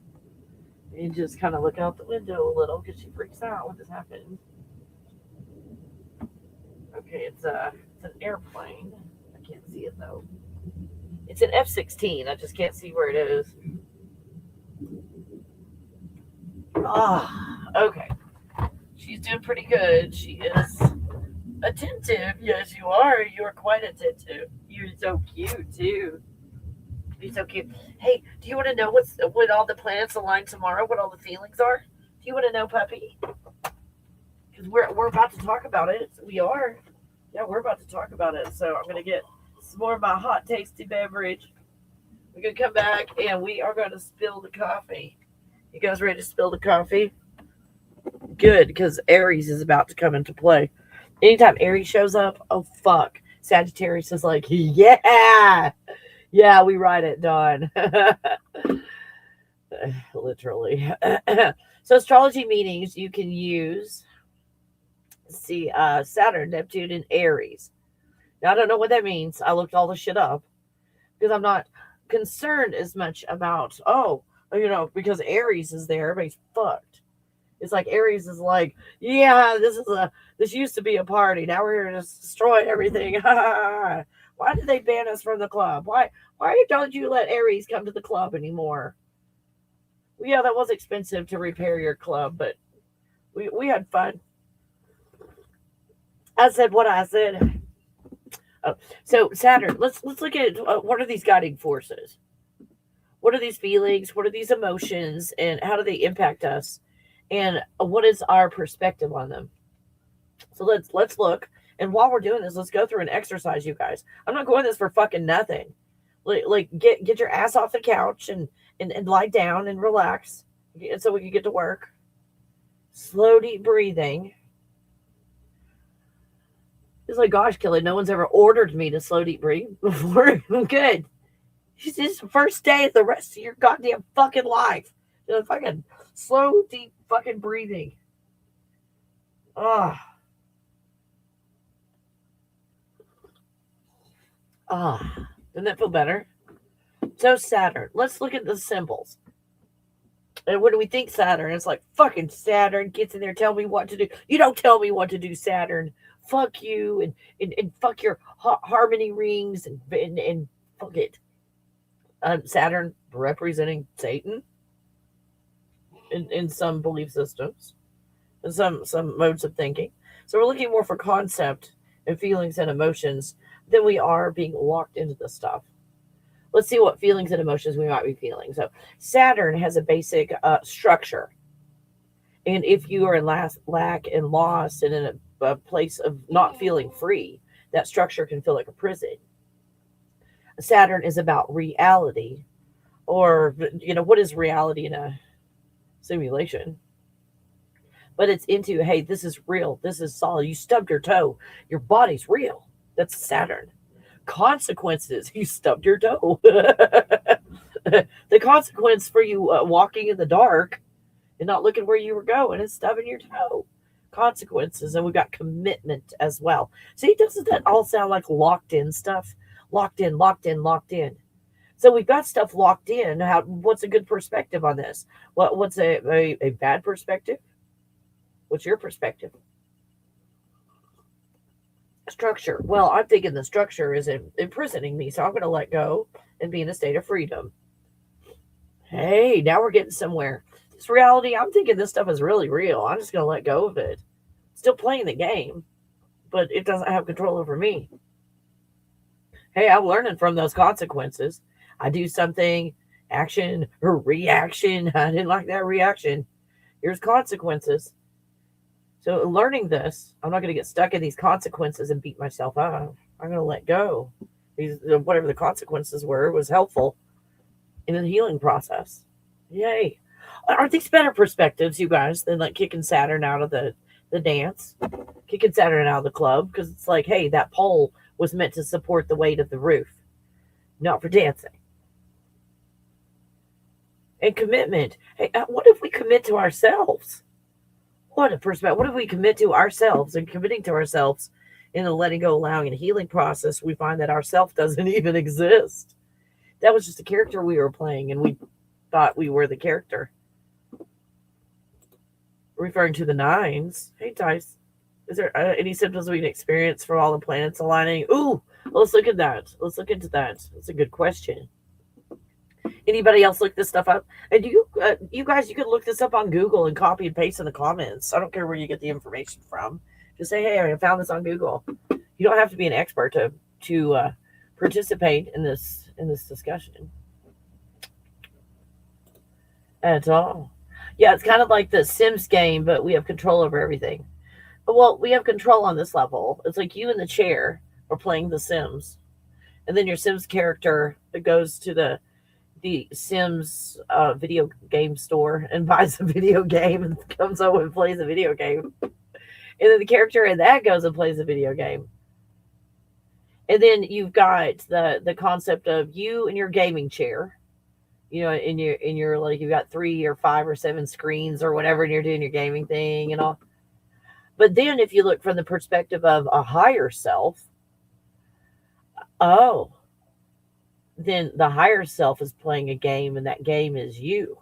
And just kind of look out the window a little because she freaks out when this happens. Okay, it's an airplane. I can't see it though. It's an F-16. I just can't see where it is. Okay. She's doing pretty good. She is attentive. Yes, you are. You are quite attentive. You're so cute too. You're so cute. Hey, do you want to know what all the planets align tomorrow? What all the feelings are? Do you want to know, puppy? Because we're about to talk about it. We are. Yeah, we're about to talk about it. So I'm gonna get some more of my hot, tasty beverage. We're gonna come back and we are gonna spill the coffee. You guys ready to spill the coffee? Good, because Aries is about to come into play. Anytime Aries shows up, oh fuck. Sagittarius is like, yeah, we ride it, Dawn. Literally. So astrology meanings you can use. See, Saturn, Neptune, and Aries. Now, I don't know what that means. I looked all the shit up because I'm not concerned as much about, because Aries is there, everybody's fucked. It's like Aries is like, yeah, this used to be a party. Now we're here to destroy everything. Why did they ban us from the club? Why don't you let Aries come to the club anymore? Well, yeah, that was expensive to repair your club, but we had fun. I said what I said. Oh, so Saturn, let's look at what are these guiding forces? What are these feelings? What are these emotions? And how do they impact us? And what is our perspective on them? So let's look. And while we're doing this, let's go through an exercise, you guys. I'm not going this for fucking nothing. Like get your ass off the couch and lie down and relax so we can get to work. Slow, deep breathing. It's like, gosh, Kelly, no one's ever ordered me to slow, deep breathe before. I'm good. This is the first day of the rest of your goddamn fucking life. Fucking slow, deep fucking breathing. Doesn't that feel better? So Saturn, let's look at the symbols. And when we think Saturn, it's like, fucking Saturn gets in there, tell me what to do. You don't tell me what to do, Saturn. Fuck you, and fuck your harmony rings, and fuck it. Saturn representing Satan in some belief systems, in some modes of thinking. So we're looking more for concept and feelings and emotions than we are being locked into the stuff. Let's see what feelings and emotions we might be feeling. So Saturn has a basic structure. And if you are in lack and loss and in a place of not feeling free, that structure can feel like a prison. Saturn is about reality, or, what is reality in a simulation? But it's into, hey, this is real. This is solid. You stubbed your toe. Your body's real. That's Saturn. Consequences. You stubbed your toe. The consequence for you walking in the dark and not looking where you were going is stubbing your toe. Consequences. And we've got commitment as well. See, doesn't that all sound like locked in stuff? Locked in, locked in, locked in. So we've got stuff locked in. What's a good perspective on this? What's a bad perspective? What's your perspective? Structure. Well, I'm thinking the structure is imprisoning me, so I'm going to let go and be in a state of freedom. Hey, now we're getting somewhere. This reality, I'm thinking this stuff is really real. I'm just going to let go of it. Still playing the game, but it doesn't have control over me. Hey, I'm learning from those consequences. I do something, action or reaction. I didn't like that reaction. Here's consequences. So learning this, I'm not going to get stuck in these consequences and beat myself up. I'm going to let go. Whatever the consequences were was helpful in the healing process. Yay. Aren't these better perspectives, you guys, than like kicking Saturn out of the dance? Kicking Saturn out of the club? Because it's like, hey, that pole was meant to support the weight of the roof, not for dancing. And commitment. Hey, what if we commit to ourselves? What a perspective. What if we commit to ourselves, and committing to ourselves in the letting go, allowing, and healing process, we find that ourself doesn't even exist. That was just a character we were playing, and we thought we were the character. Referring to the nines. Hey, Tice. Is there any symptoms we can experience from all the planets aligning? Ooh, let's look at that. Let's look into that. That's a good question. Anybody else look this stuff up? And you guys, you can look this up on Google and copy and paste in the comments. I don't care where you get the information from. Just say, hey, I found this on Google. You don't have to be an expert to participate in this discussion at all. Yeah, it's kind of like the Sims game, but we have control over everything. Well, we have control on this level. It's like you in the chair are playing the Sims, and then your Sims character goes to the Sims video game store and buys a video game and comes home and plays a video game. And then the character in that goes and plays a video game. And then you've got the concept of you in your gaming chair. In your like, you've got 3 or 5 or 7 screens or whatever, and you're doing your gaming thing and all. But then if you look from the perspective of a higher self, then the higher self is playing a game, and that game is you.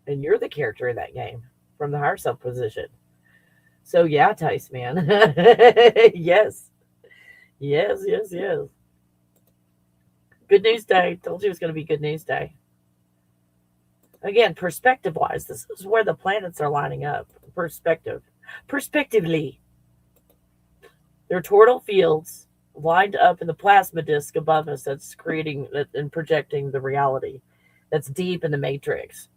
And you're the character in that game from the higher self position. So yeah, Tice, man. Yes. Yes. Good news day. Told you it was going to be good news day. Again, perspective-wise, this is where the planets are lining up. Perspectively. They're toroidal fields lined up in the plasma disk above us that's creating and projecting the reality that's deep in the matrix.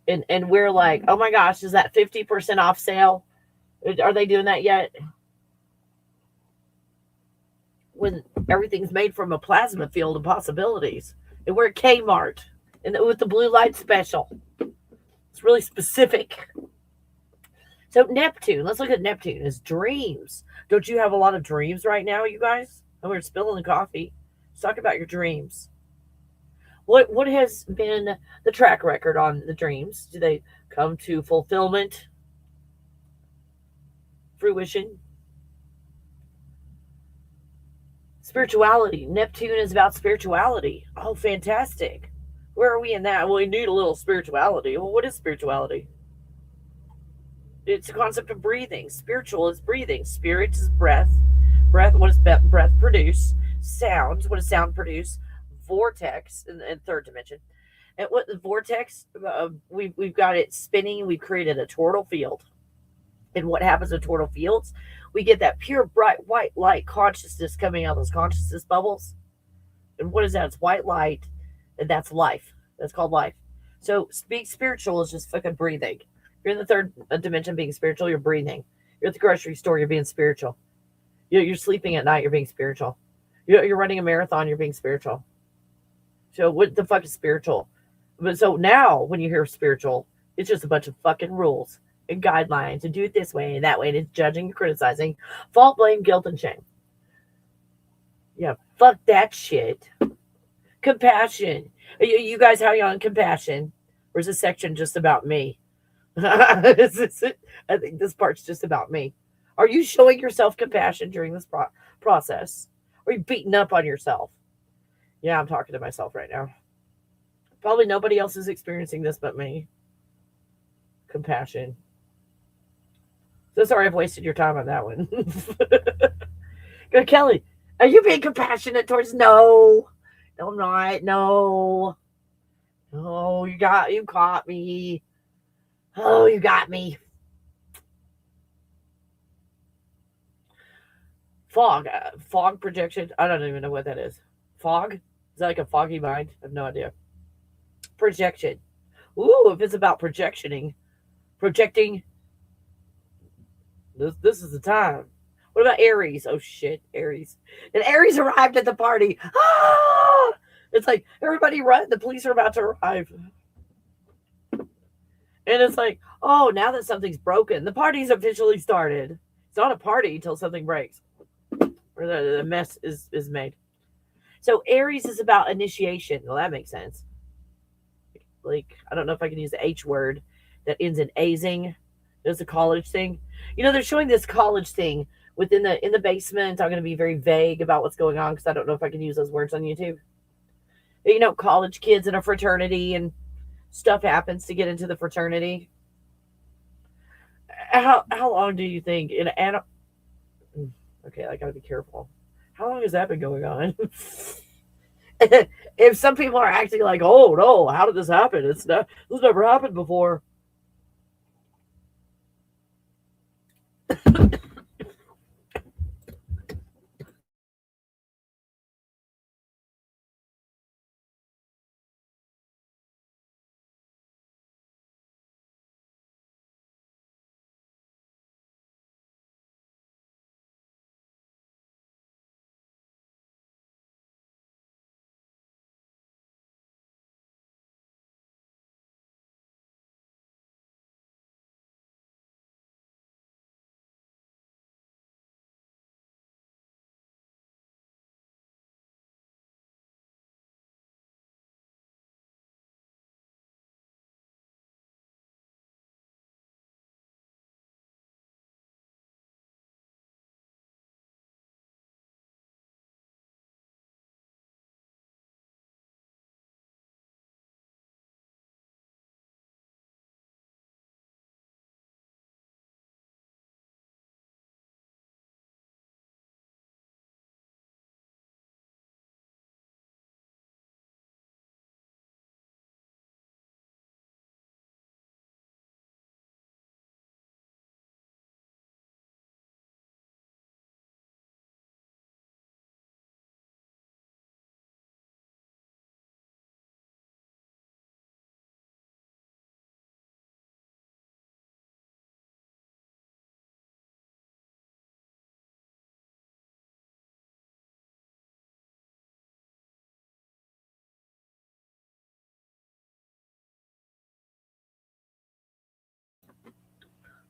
And we're like, oh my gosh, is that 50% off sale? Are they doing that yet? When everything's made from a plasma field of possibilities. And we're at Kmart and with the blue light special. It's really specific. So Neptune, let's look at Neptune as dreams. Don't you have a lot of dreams right now, you guys? And we're spilling the coffee. Let's talk about your dreams. What has been the track record on the dreams? Do they come to fulfillment? Fruition? Spirituality. Neptune is about spirituality. Oh, fantastic. Where are we in that? Well, we need a little spirituality. Well, what is spirituality? It's a concept of breathing. Spiritual is breathing. Spirit is breath. Breath, what does breath produce? Sound, what does sound produce? Vortex in third dimension. And what the vortex, we've got it spinning. We've created a toroidal field. And what happens with toroidal fields? We get that pure, bright, white light consciousness coming out of those consciousness bubbles. And what is that? It's white light, and that's life. That's called life. So being spiritual is just fucking breathing. You're in the third dimension being spiritual, you're breathing. You're at the grocery store, you're being spiritual. You're sleeping at night, you're being spiritual. You're running a marathon, you're being spiritual. So what the fuck is spiritual? But so now when you hear spiritual, it's just a bunch of fucking rules and guidelines to do it this way and that way, and it's judging and criticizing, fault, blame, guilt, and shame. Yeah, fuck that shit. Compassion. You guys, how are you on compassion? Or is this section just about me? I think this part's just about me. Are you showing yourself compassion during this process? Or are you beating up on yourself? Yeah, I'm talking to myself right now. Probably nobody else is experiencing this but me. Compassion. So sorry I've wasted your time on that one. Good, Kelly. Are you being compassionate towards? No, I'm not. No, you caught me. Oh, you got me. Fog projection. I don't even know what that is. Fog? Is that like a foggy mind? I have no idea. Projection. Ooh, if it's about projecting, this is the time. What about Aries? Oh shit, Aries. And Aries arrived at the party. Ah! It's like everybody run. The police are about to arrive. And it's like, oh, now that something's broken, the party's officially started. It's not a party until something breaks. Or the mess is made. So Aries is about initiation. Well, that makes sense. Like, I don't know if I can use the H word that ends in azing. There's a college thing. They're showing this college thing in the basement. I'm going to be very vague about what's going on because I don't know if I can use those words on YouTube. College kids in a fraternity and stuff happens to get into the fraternity. How long do you think okay, I gotta be careful. How long has that been going on? If some people are acting like, oh no, how did this happen? This never happened before.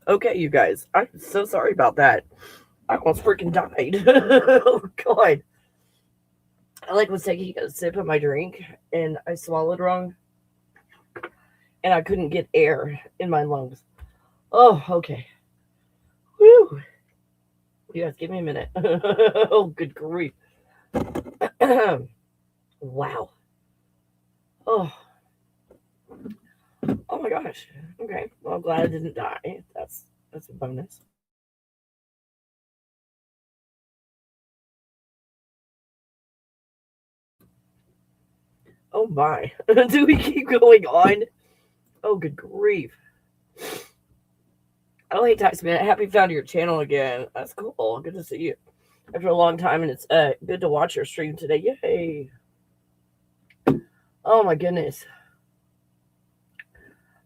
Okay, you guys, I'm so sorry about that. I almost freaking died. Oh god. I was taking a sip of my drink and I swallowed wrong. And I couldn't get air in my lungs. Oh, okay. Whew. You guys give me a minute. Oh, good grief. Wow. Oh. Oh my gosh. Okay. Well, I'm glad I didn't die. That's a bonus. Oh my. Do we keep going on? Oh, good grief. Oh, hey, Tyson, man. Happy found your channel again. That's cool. Good to see you after a long time, and it's good to watch your stream today. Yay. Oh my goodness.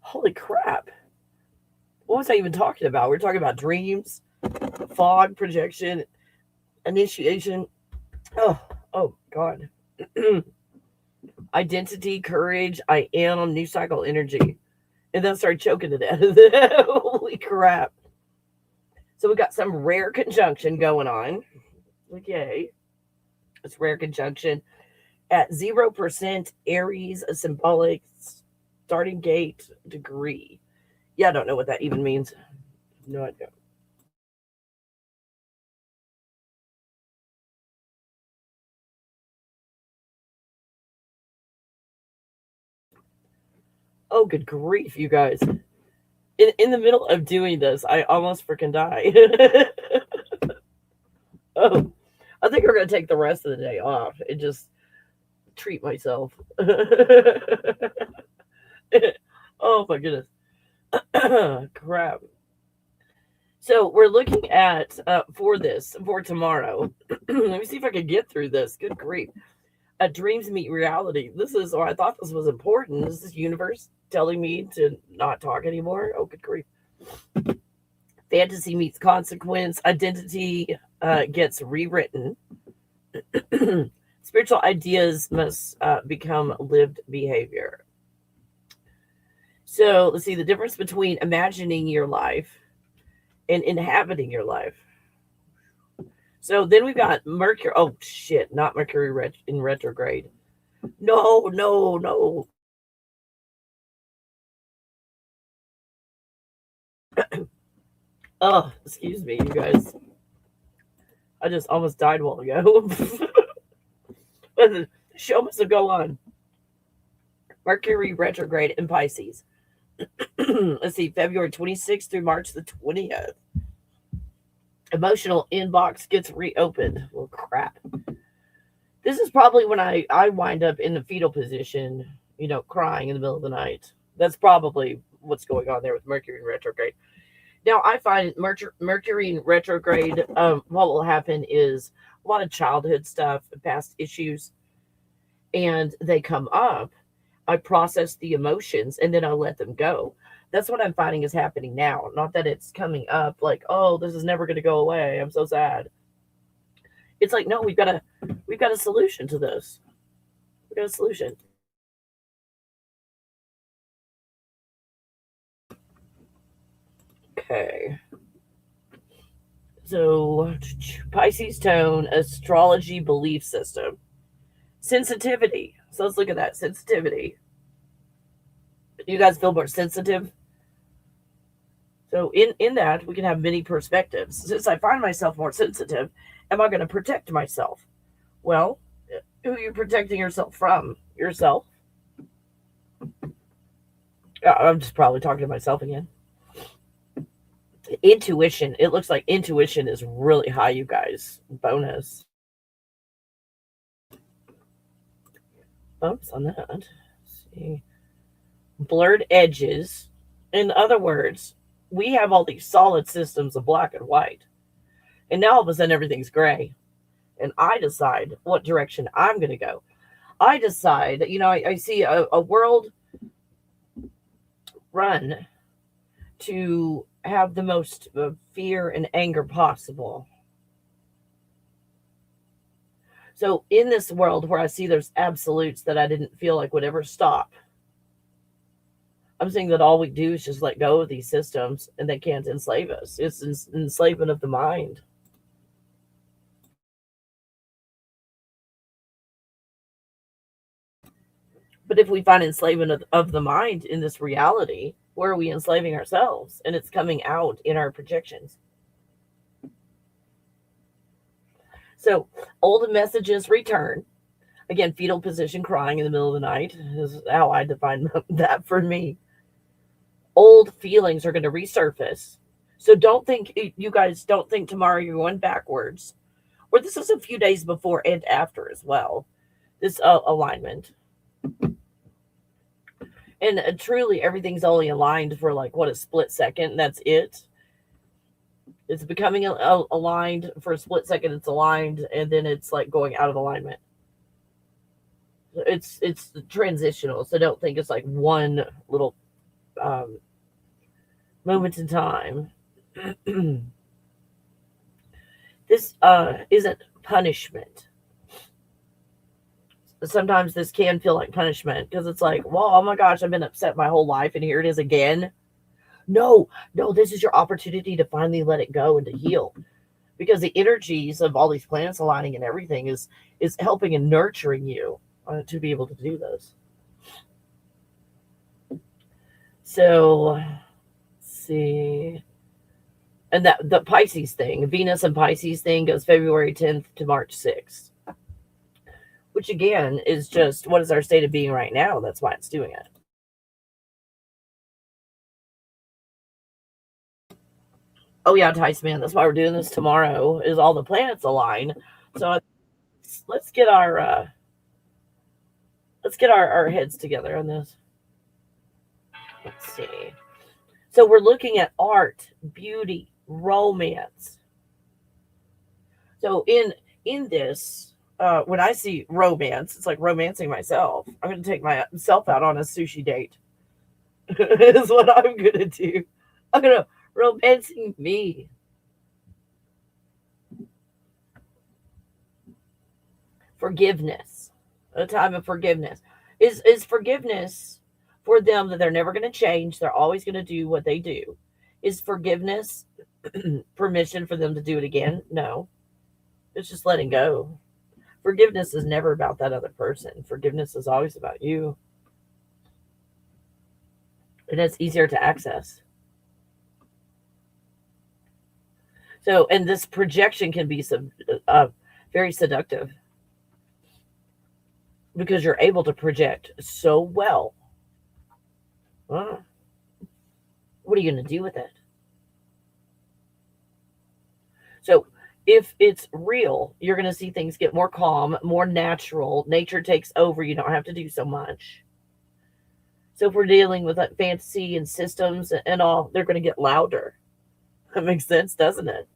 Holy crap. What was I even talking about? We were talking about dreams, fog, projection, initiation. Oh God. Identity, courage, I am, new cycle energy. And then I started choking to death. Holy crap. So we got some rare conjunction going on. Okay. It's rare conjunction at 0% Aries, a symbolic starting gate degree. Yeah, I don't know what that even means. No idea. Oh, good grief, you guys. In the middle of doing this, I almost freaking die. Oh, I think we're going to take the rest of the day off and just treat myself. Oh, my goodness. Crap. So we're looking at, for tomorrow. Let me see if I can get through this. Good grief. Dreams meet reality. This is, or I thought this was important. Is this universe telling me to not talk anymore? Oh, good grief. Fantasy meets consequence. Identity gets rewritten. Spiritual ideas must become lived behavior. So let's see the difference between imagining your life and inhabiting your life. So then we've got Mercury. Oh, shit. Not Mercury in retrograde. No. Oh, excuse me, you guys. I just almost died a while ago. The show must have gone on. Mercury retrograde in Pisces. Let's see, February 26th through March the 20th. Emotional inbox gets reopened. Well, crap. This is probably when I wind up in the fetal position, crying in the middle of the night. That's probably what's going on there with Mercury in retrograde. Now, I find Mercury in retrograde, what will happen is a lot of childhood stuff, past issues, and they come up. I process the emotions, and then I let them go. That's what I'm finding is happening now. Not that it's coming up like, oh, this is never going to go away. I'm so sad. It's like, no, we've got a solution to this. We've got a solution. Okay. So, Pisces tone, astrology belief system. Sensitivity. So let's look at that. Sensitivity. You guys feel more sensitive? So in that, we can have many perspectives. Since I find myself more sensitive, am I going to protect myself? Well, who are you protecting yourself from? Yourself? I'm just probably talking to myself again. Intuition. It looks like intuition is really high, you guys. Bonus on that. Let's see. Blurred edges. In other words, we have all these solid systems of black and white. And now all of a sudden everything's gray. And I decide what direction I'm going to go. I decide, I see a world run to have the most fear and anger possible. So in this world where I see there's absolutes that I didn't feel like would ever stop, I'm saying that all we do is just let go of these systems and they can't enslave us. It's enslavement of the mind. But if we find enslavement of the mind in this reality, where are we enslaving ourselves? And it's coming out in our projections. So old messages return. Again, fetal position, crying in the middle of the night is how I define that for me. Old feelings are going to resurface. So don't think, you guys don't think tomorrow you're going backwards. Or this is a few days before and after as well. This alignment. And truly everything's only aligned for like, what, a split second. That's it. It's becoming aligned for a split second. It's aligned, and then it's like going out of alignment. It's transitional, so don't think it's like one little moment in time. This isn't punishment. Sometimes this can feel like punishment because it's like, well, oh my gosh, I've been upset my whole life, and here it is again. No, this is your opportunity to finally let it go and to heal, because the energies of all these planets aligning and everything is helping and nurturing you to be able to do this. So, let's see. And that the Pisces thing, Venus and Pisces thing, goes February 10th to March 6th. Which again is just, what is our state of being right now? That's why it's doing it. Oh yeah, Tice, man, that's why we're doing this tomorrow, is all the planets align. So let's get our heads together on this. Let's see. So we're looking at art, beauty, romance. So in this, when I see romance, it's like romancing myself. I'm going to take myself out on a sushi date. Is what I'm going to do. I'm going to romancing me. Forgiveness. A time of forgiveness. Is forgiveness for them that they're never going to change. They're always going to do what they do. Is forgiveness permission for them to do it again? No. It's just letting go. Forgiveness is never about that other person. Forgiveness is always about you. And it's easier to access. So, and this projection can be very seductive, because you're able to project so well. What are you going to do with it? So if it's real, you're going to see things get more calm, more natural. Nature takes over. You don't have to do so much. So if we're dealing with like fantasy and systems and all, they're going to get louder. That makes sense, doesn't it?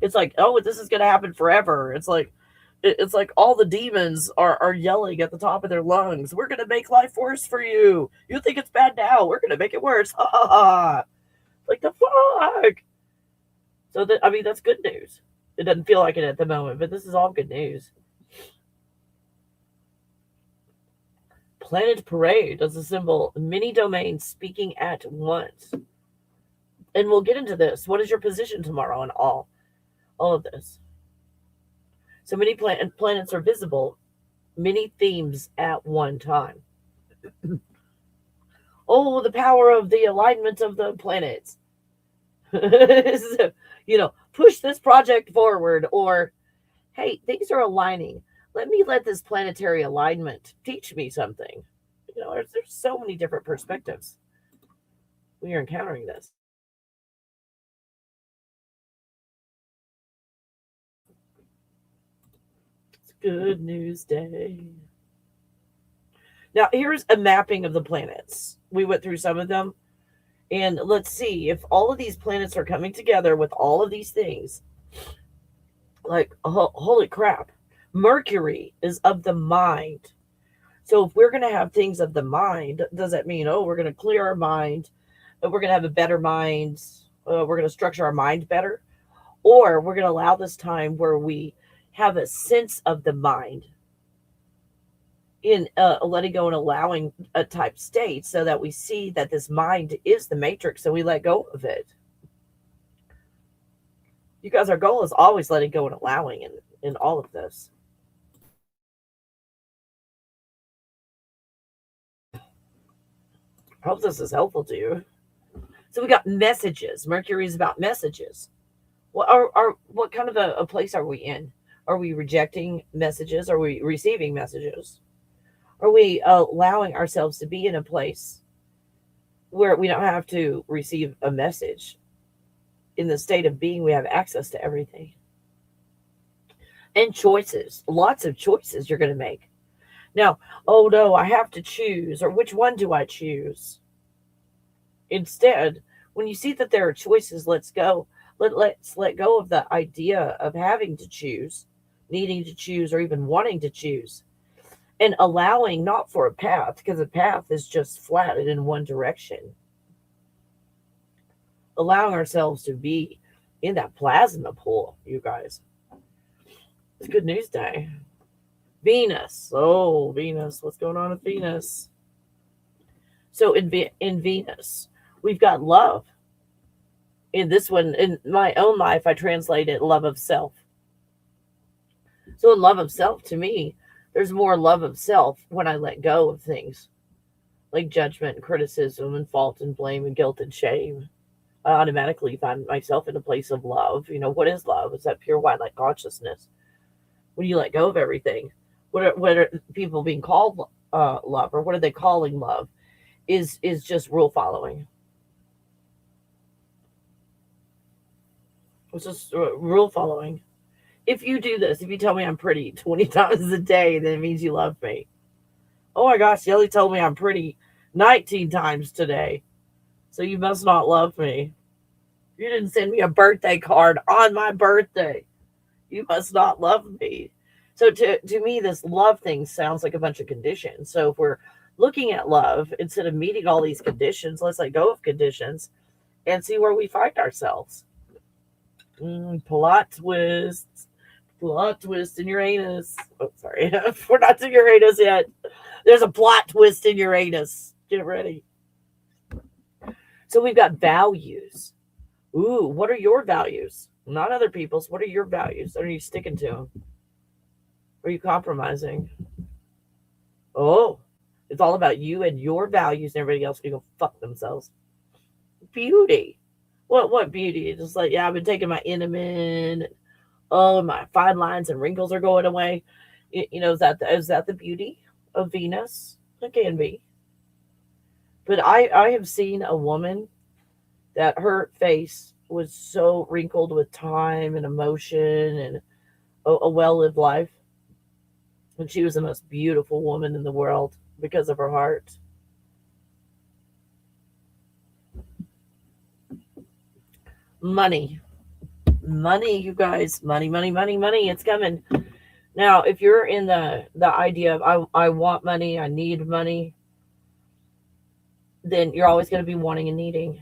It's like, oh, this is going to happen forever. It's like all the demons are yelling at the top of their lungs. We're going to make life worse for you. You think it's bad now. We're going to make it worse. Ha ha ha. Like, the fuck? So, that's good news. It doesn't feel like it at the moment, but this is all good news. Planet Parade as a symbol. Many domains speaking at once. And we'll get into this. What is your position tomorrow in all of this? So many planets are visible, many themes at one time. Oh, the power of the alignment of the planets. So, push this project forward, or, hey, things are aligning. Let this planetary alignment teach me something. There's so many different perspectives when you're encountering this. Good news day. Now, here's a mapping of the planets. We went through some of them. And let's see if all of these planets are coming together with all of these things. Like, holy crap. Mercury is of the mind. So if we're going to have things of the mind, does that mean, we're going to clear our mind, we're going to have a better mind, we're going to structure our mind better? Or we're going to allow this time where we have a sense of the mind in letting go and allowing a type state, so that we see that this mind is the matrix, so we let go of it. You guys, our goal is always letting go and allowing in all of this. I hope this is helpful to you. So we got messages. Mercury is about messages. what kind of a place are we in? Are we rejecting messages? Are we receiving messages? Are we allowing ourselves to be in a place where we don't have to receive a message? In the state of being, we have access to everything. And choices, lots of choices you're going to make. Now, oh no, I have to choose, or which one do I choose? Instead, when you see that there are choices, let's go. Let's let go of the idea of having to choose, needing to choose, or even wanting to choose. And allowing not for a path, because a path is just flat and in one direction. Allowing ourselves to be in that plasma pool, you guys. It's good news day. Venus. Oh, Venus. What's going on with Venus? So in Venus, we've got love. In this one, in my own life, I translate it love of self. So in love of self, to me, there's more love of self when I let go of things like judgment and criticism and fault and blame and guilt and shame. I automatically find myself in a place of love. You know, what is love? It's that pure white light consciousness. When you let go of everything, what are people being called love, or what are they calling love? Is just rule following. It's just rule following. If you do this, if you tell me I'm pretty 20 times a day, then it means you love me. Oh my gosh, Yelly told me I'm pretty 19 times today, so you must not love me. You didn't send me a birthday card on my birthday. You must not love me. So to me, this love thing sounds like a bunch of conditions. So if we're looking at love, instead of meeting all these conditions, let's let go of conditions and see where we find ourselves. Plot twist in Uranus. Oh, sorry. We're not to Uranus yet. There's a plot twist in Uranus. Get ready. So we've got values. Ooh, what are your values? Not other people's. What are your values? Are you sticking to them? Are you compromising? Oh, it's all about you and your values, and everybody else can go fuck themselves. Beauty. What beauty? It's just like, yeah, I've been taking my Inamin. Oh, my fine lines and wrinkles are going away. You know, is that the beauty of Venus? It can be. But I have seen a woman that her face was so wrinkled with time and emotion and a well-lived life. And she was the most beautiful woman in the world because of her heart. Money, you guys. Money. It's coming. Now, if you're in the idea of I want money, I need money, then you're always going to be wanting and needing.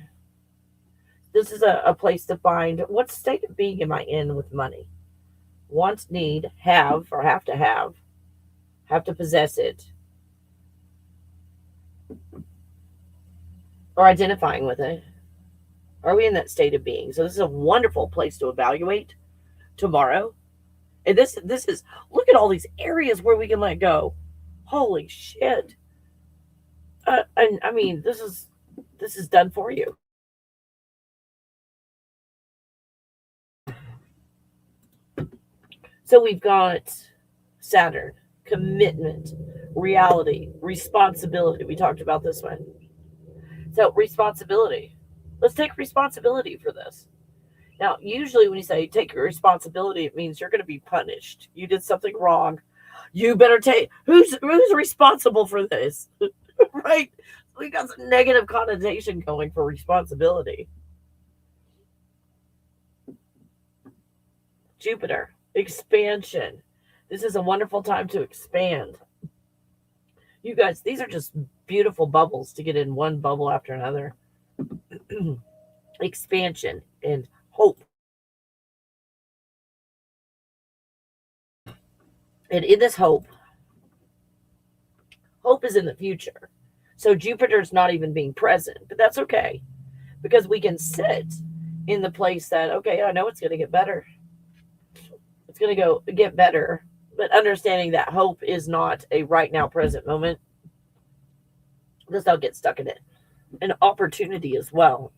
This is a place to find what state of being am I in with money. Want, need, have, or have to possess it, or identifying with it. Are we in that state of being? So this is a wonderful place to evaluate tomorrow. And this is, look at all these areas where we can let go. Holy shit. And I mean, this is done for you. So we've got Saturn, commitment, reality, responsibility. We talked about this one. So responsibility. Let's take responsibility for this. Now, usually when you say take your responsibility, it means you're going to be punished. You did something wrong. You better take, who's responsible for this? Right? We got some negative connotation going for responsibility. Jupiter, expansion. This is a wonderful time to expand. You guys, these are just beautiful bubbles to get in one bubble after another. Expansion and hope. And in this hope is in the future. So Jupiter's not even being present, but that's okay, because we can sit in the place that, okay, I know it's going to get better. It's going to get better, but understanding that hope is not a right now present moment. Let's not get stuck in it. An opportunity as well.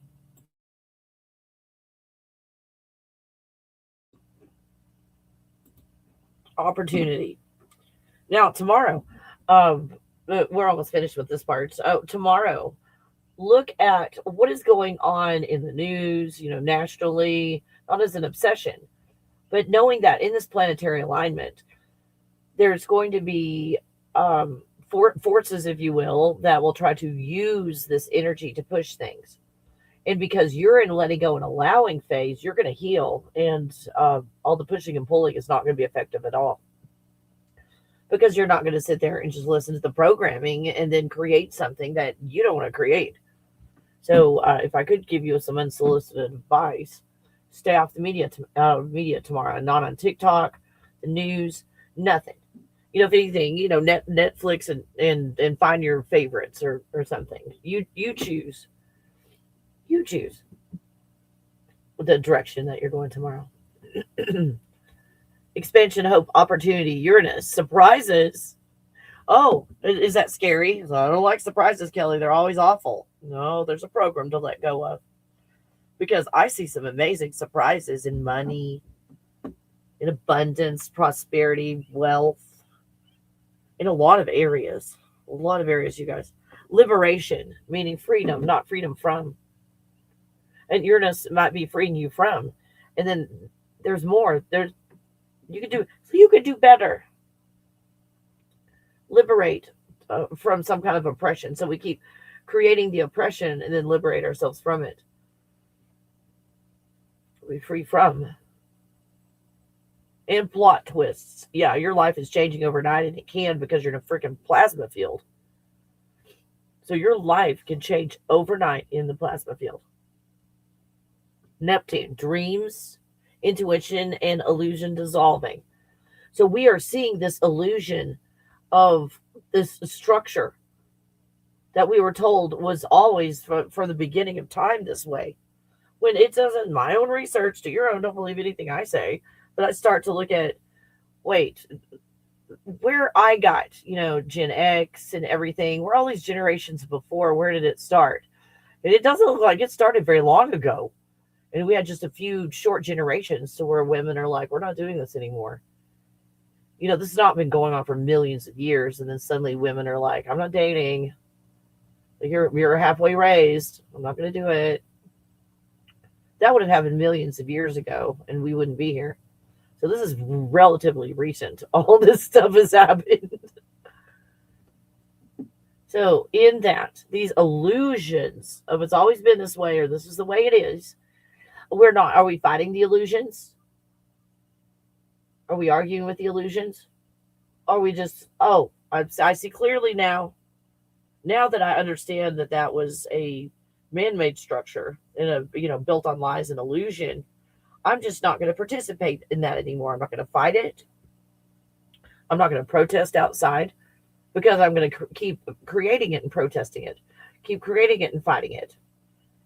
opportunity. Now, tomorrow, we're almost finished with this part. So, tomorrow, look at what is going on in the news, nationally, not as an obsession, but knowing that in this planetary alignment, there's going to be forces, if you will, that will try to use this energy to push things. And because you're in letting go and allowing phase, you're going to heal. And all the pushing and pulling is not going to be effective at all. Because you're not going to sit there and just listen to the programming and then create something that you don't want to create. So if I could give you some unsolicited advice, stay off the media tomorrow. Not on TikTok, the news, nothing. If anything, Netflix and find your favorites or something. You choose. You choose the direction that you're going tomorrow. Expansion, hope, opportunity, Uranus, surprises. Oh, is that scary? I don't like surprises, Kelly. They're always awful. No, there's a program to let go of. Because I see some amazing surprises in money, in abundance, prosperity, wealth, in a lot of areas. A lot of areas, you guys. Liberation, meaning freedom, not freedom from. And Uranus might be freeing you from. And then there's more. You could do better. Liberate from some kind of oppression. So we keep creating the oppression and then liberate ourselves from it. Be free from. And plot twists. Yeah, your life is changing overnight, and it can because you're in a freaking plasma field. So your life can change overnight in the plasma field. Neptune, dreams, intuition, and illusion dissolving. So we are seeing this illusion of this structure that we were told was always for the beginning of time this way. When it doesn't, my own research, to your own, don't believe anything I say, but I start to look at, wait, where I got, Gen X and everything, where all these generations before, where did it start? And it doesn't look like it started very long ago. And we had just a few short generations to where women are like, we're not doing this anymore. This has not been going on for millions of years. And then suddenly women are like, I'm not dating. You're halfway raised. I'm not going to do it. That would have happened millions of years ago, and we wouldn't be here. So this is relatively recent. All this stuff has happened. So in that, these illusions of it's always been this way, or this is the way it is, are we fighting the illusions? Are we arguing with the illusions? Are we just, I see clearly now that I understand that was a man-made structure and built on lies and illusion, I'm just not going to participate in that anymore. I'm not going to fight it. I'm not going to protest outside because I'm going to keep creating it and protesting it, keep creating it and fighting it.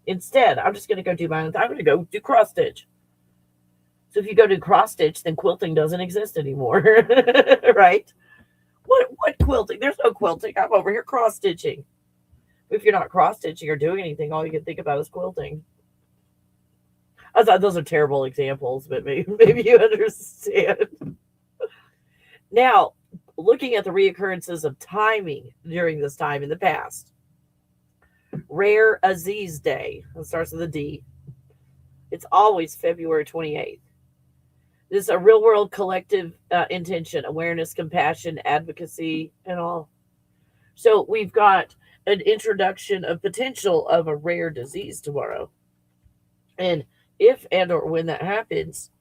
Instead, I'm just going to go do my own thing. I'm going to go do cross stitch. So if you go do cross stitch, then quilting doesn't exist anymore, right? What quilting? There's no quilting. I'm over here cross stitching. If you're not cross stitching or doing anything, all you can think about is quilting. I thought those are terrible examples, but maybe you understand. Now, looking at the reoccurrences of timing during this time in the past. Rare Aziz Day. It starts with a D. It's always February 28th. This is a real world collective intention, awareness, compassion, advocacy, and all. So we've got an introduction of potential of a rare disease tomorrow. And if and or when that happens,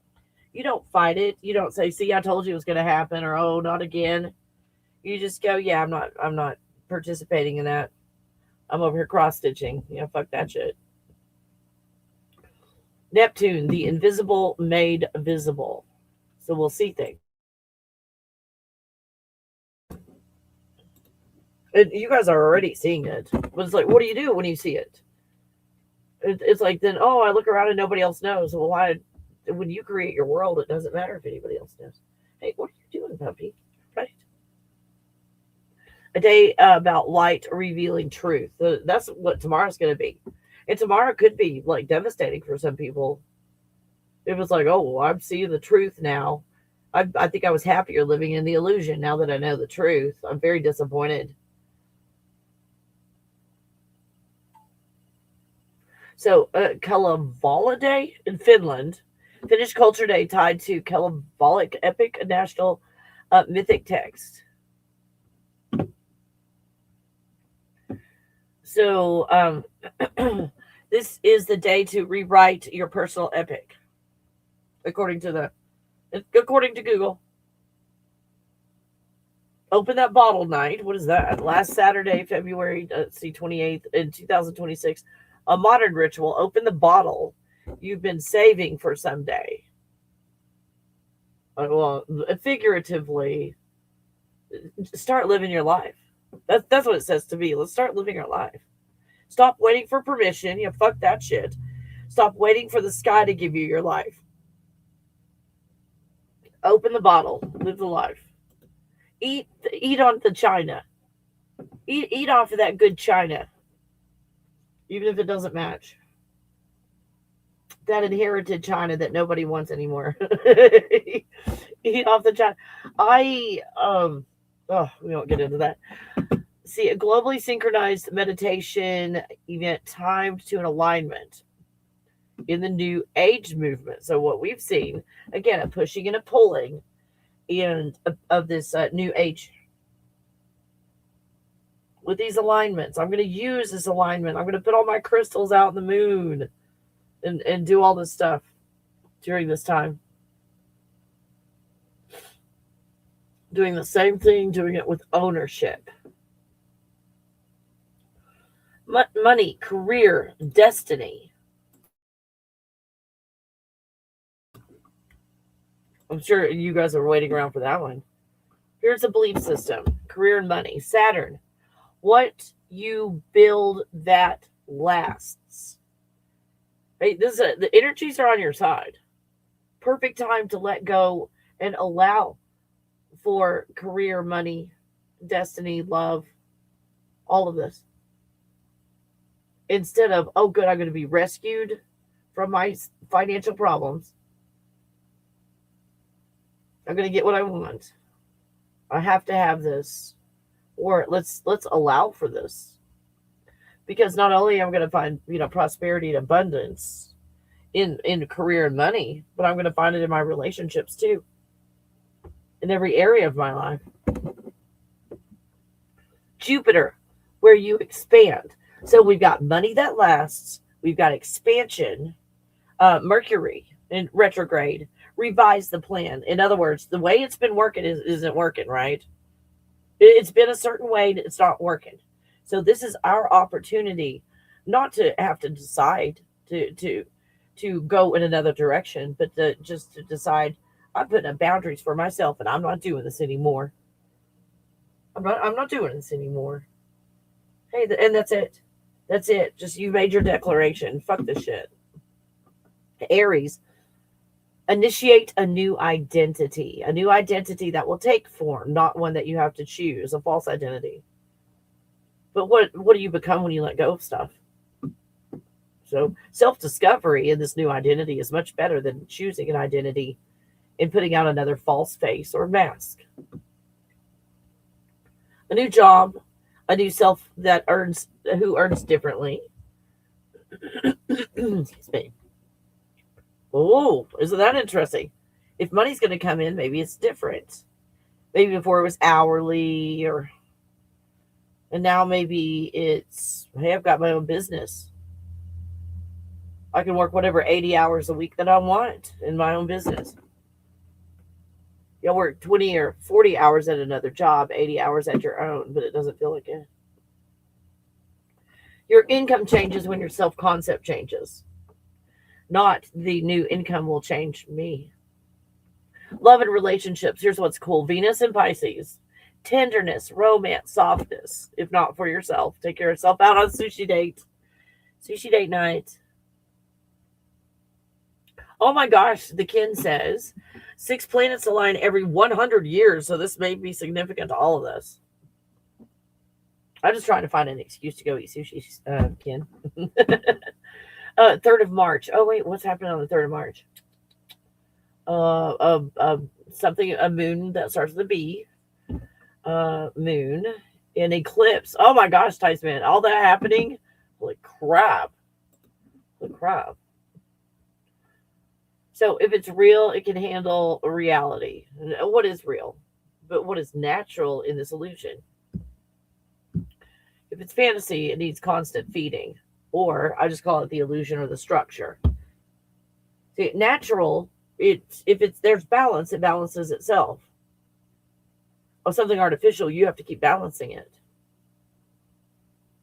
you don't fight it. You don't say, see, I told you it was going to happen, or, oh, not again. You just go, yeah, I'm not participating in that. I'm over here cross-stitching. Fuck that shit. Neptune, the invisible made visible. So we'll see things. And you guys are already seeing it. But it's like, what do you do when you see it? It's like, then, I look around and nobody else knows. Well, when you create your world, it doesn't matter if anybody else knows. Hey, what are you doing, puppy? Right? A day about light revealing truth. That's what tomorrow's going to be. And tomorrow could be like devastating for some people. It was like, I'm seeing the truth now. I think I was happier living in the illusion now that I know the truth. I'm very disappointed. So, Kalevala Day in Finland, Finnish Culture Day tied to Kalevallic epic, a national mythic text. So, this is the day to rewrite your personal epic, according to Google. Open that bottle night. What is that? Last Saturday, February 28th in 2026. A modern ritual. Open the bottle you've been saving for someday. Well, figuratively, start living your life. That's what it says to me. Let's start living our life. Stop waiting for permission. Fuck that shit. Stop waiting for the sky to give you your life. Open the bottle. Live the life. Eat on the china. Eat off of that good china. Even if it doesn't match. That inherited china that nobody wants anymore. Eat off the china. We won't get into that. See, a globally synchronized meditation event timed to an alignment in the New Age movement. So what we've seen, again, a pushing and a pulling of this New Age. With these alignments, I'm going to use this alignment. I'm going to put all my crystals out in the moon and do all this stuff during this time. Doing the same thing, doing it with ownership. Money, career, destiny. I'm sure you guys are waiting around for that one. Here's a belief system, career and money. Saturn. What you build, that lasts. Right? The energies are on your side. Perfect time to let go and allow for career, money, destiny, love, all of this. Instead of, oh, good, I'm going to be rescued from my financial problems. I'm going to get what I want. I have to have this. Or let's allow for this. Because not only am I going to find, prosperity and abundance in career and money, but I'm going to find it in my relationships too. In every area of my life. Jupiter, where you expand. So we've got money that lasts. We've got expansion. Mercury in retrograde. Revise the plan. In other words, the way it's been working isn't working, right? It's been a certain way and it's not working. So this is our opportunity not to have to decide to go in another direction, but to decide I'm putting up boundaries for myself and I'm not doing this anymore. I'm not doing this anymore. Hey, and that's it. That's it. Just you made your declaration. Fuck this shit. Aries. Initiate a new identity that will take form, not one that you have to choose, a false identity. But what do you become when you let go of stuff? So self-discovery in this new identity is much better than choosing an identity and putting out another false face or mask. A new job, a new self who earns differently. Excuse me. Oh, isn't that interesting? If money's going to come in, maybe it's different. Maybe before it was hourly, and now maybe it's, hey, I've got my own business. I can work whatever 80 hours a week that I want in my own business. You'll work 20 or 40 hours at another job, 80 hours at your own, but it doesn't feel like it. Your income changes when your self-concept changes. Not the new income will change me. Love and relationships. Here's what's cool. Venus and Pisces. Tenderness, romance, softness. If not for yourself, take yourself out on sushi date. Sushi date night. Oh my gosh, the Kin says 6 planets align every 100 years, so this may be significant to all of this. I'm just trying to find an excuse to go eat sushi, Kin. 3rd of March. Oh, wait, what's happening on the 3rd of March? something, a moon that starts with a B, moon, an eclipse. Oh my gosh, Tyson, all that happening. Holy crap. Holy crap. So if it's real, it can handle reality. What is real? But what is natural in this illusion? If it's fantasy, it needs constant feeding. Or I just call it the illusion or the structure. See, natural, there's balance, it balances itself. Or something artificial, you have to keep balancing it.